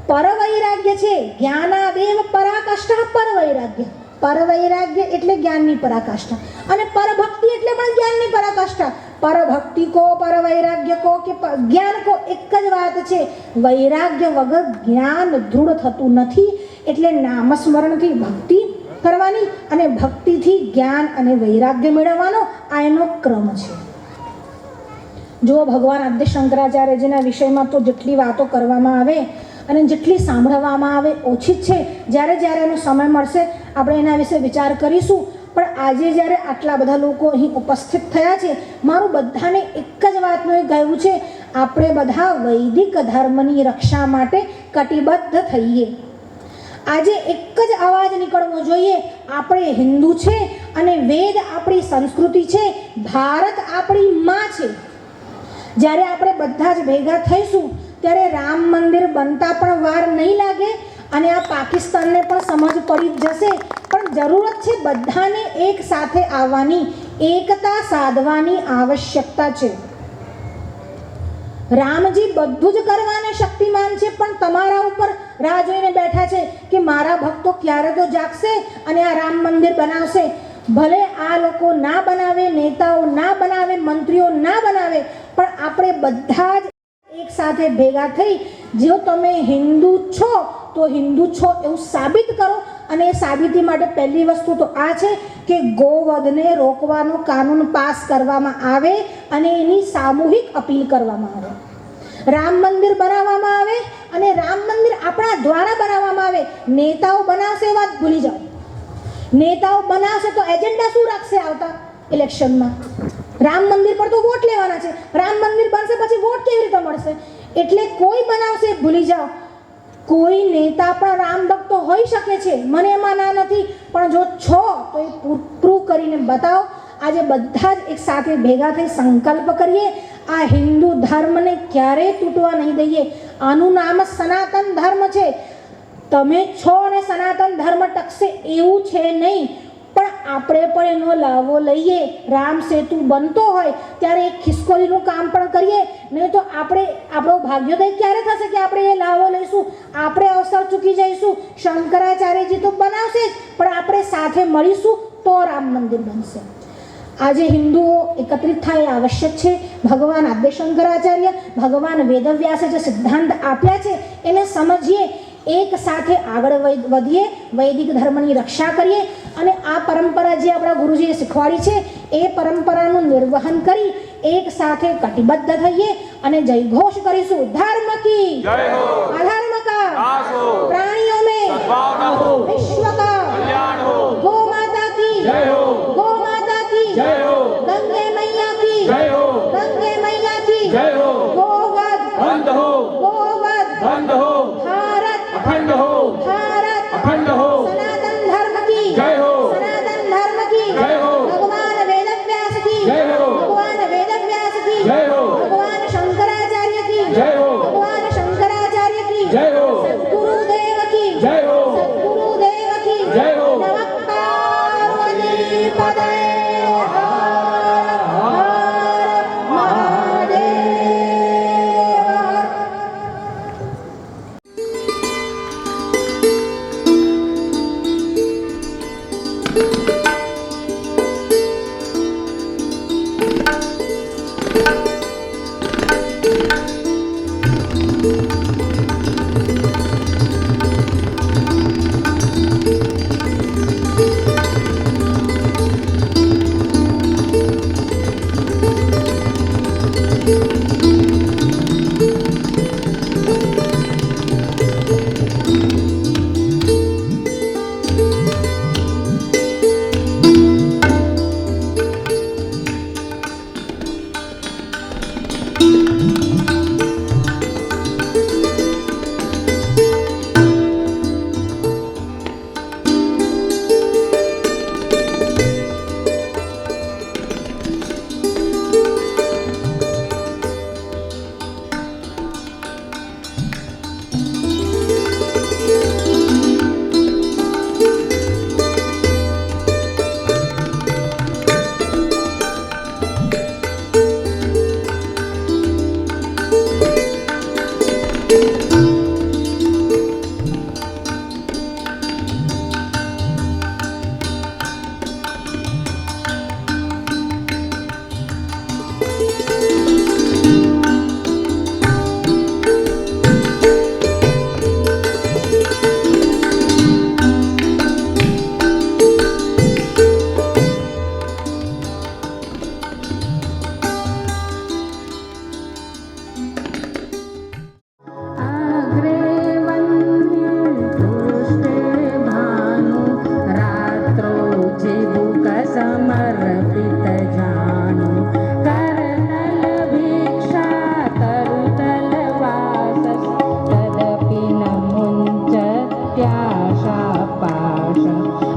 પર વૈરાગ્ય છે. જ્ઞાનાદેવ પરાકાષ્ઠા પર વૈરાગ્ય. પર વૈરાગ્ય એટલે જ્ઞાનની પરાકાષ્ઠા, અને પરભક્તિ એટલે પણ જ્ઞાનની પરાકાષ્ઠા. પરભક્તિ કો પર વૈરાગ્ય કો કે જ્ઞાન કો એક જ વાત છે. વૈરાગ્ય વગર જ્ઞાન દૃઢ થતું નથી. એટલે નામસ્મરણથી ભક્તિ કરવાની અને ભક્તિથી જ્ઞાન અને વૈરાગ્ય મેળવવાનો આ એનો ક્રમ છે. જો ભગવાન આદ્ય શંકરાચાર્યજીના વિષયમાં તો જેટલી વાતો કરવામાં આવે અને જેટલી સાંભળવામાં આવે ઓછી જ છે. જ્યારે જ્યારે એનો સમય મળશે આપણે એના વિશે વિચાર કરીશું. પણ આજે જ્યારે આટલા બધા લોકો અહીં ઉપસ્થિત થયા છે, મારું બધાને એક જ વાતનું એ કહેવું છે, આપણે બધા વૈદિક ધર્મની રક્ષા માટે કટિબદ્ધ થઈએ. આજે એક જ અવાજ નીકળવો જોઈએ, આપણે હિન્દુ છે અને વેદ આપણી સંસ્કૃતિ છે, ભારત આપણી માં છે. જ્યારે આપણે બધા જ ભેગા થઈશું ત્યારે રામ મંદિર બનતા પણ વાર નહીં લાગે અને આ પાકિસ્તાનને પણ સમજ પડી જ જશે. પણ જરૂરત છે બધાને એક સાથે આવવાની, એકતા સાધવાની આવશ્યકતા છે. રામજી બધું જ કરવાને શક્તિમાન છે, પણ તમારા ઉપર રાહ જોઈને બેઠા છે કે મારા ભક્તો ક્યારે તો જાગશે અને આ રામ મંદિર બનાવશે. ભલે આ લોકો ના બનાવે, નેતાઓ ના બનાવે, મંત્રીઓ ના બનાવે, પણ આપણે બધા જ એક સાથે ભેગા થઈ જો તમે હિન્દુ છો તો હિન્દુ છો એવું સાબિત કરો. અને એ સાબિતી માટે પહેલી વસ્તુ તો આ છે કે ગોવધને રોકવાનો કાનૂન પાસ કરવામાં આવે અને એની સામૂહિક અપીલ કરવામાં આવે. રામ મંદિર બનાવવામાં આવે અને રામ મંદિર આપણા દ્વારા બનાવવામાં આવે. નેતાઓ બનાવશે એ વાત ભૂલી જાઓ. નેતાઓ બનાવશે તો એજન્ડા શું રાખશે આવતા ઇલેક્શનમાં? રામ મંદિર પર તો વોટ લેવાના છે. રામ મંદિર બનશે પછી વોટ કેવી રીતે મળશે? એટલે કોઈ બનાવશે ભૂલી જાઓ. કોઈ નેતા પણ રામ ભક્તો હોઈ શકે છે, મને એમાં ના નથી, પણ જો છો તો એ પ્રૂવ કરીને બતાવો. આજે બધા જ એક સાથે ભેગા થઈ સંકલ્પ કરીએ, આ હિન્દુ ધર્મને ક્યારેય તૂટવા નહીં દઈએ. આનું નામ સનાતન ધર્મ છે. તમે છો અને સનાતન ધર્મ ટકશે એવું છે નહીં, પણ આપણે પણ એનો લાવો લઈએ. રામ સેતુ બનતો હોય ત્યારે એક ખિસકોલીનું કામ પણ કરીએ, નહીં તો આપણો ભાગ્યોદય ક્યારે થશે કે આપણે એ લાવો લઈશું? આપણે અવસર ચૂકી જઈશું. શંકરાચાર્યજી તો બનાવશે જ, પણ આપણે સાથે મળીશું તો રામ મંદિર બનશે. આજે હિન્દુઓ એકત્રિત થાય આવશ્યક છે. ભગવાન આદ્ય શંકરાચાર્ય, ભગવાન વેદવ્યાસે જે સિદ્ધાંત આપ્યા છે એને સમજીએ, એક સાથે આગળ વધીએ, વૈદિક ધર્મની રક્ષા કરીએ અને આ પરંપરા જે આપણા ગુરુજીએ શીખવાડી છે એ પરંપરાનું નિર્વહન કરી એક સાથે કટિબદ્ધ થઈએ અને જયઘોષ કરીશું. ધર્મ કી જય હો, અધર્મ કા નાશ હો, પ્રાણીઓ में सद्भावना हो, विश्व का कल्याण हो, गौ माता की जय हो, गौ माता की जय हो, गंगे मैया की जय हो, गंगे मैया की जय हो, गोवध बंद हो, गोवध बंद हो, भारत अखंड हो, भारत अखंड हो, सनातन धर्म की जय हो, सनातन धर्म की जय हो, भगवान वेदव्यास की जय हो, भगवान वेदव्यास की जय हो, भगवान शंकराचार्य की जय हो, भगवान शंकराचार्य की जय हो, सद्गुरुदेव की जय हो, सद्गुरुदेव की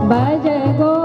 ભજ ગો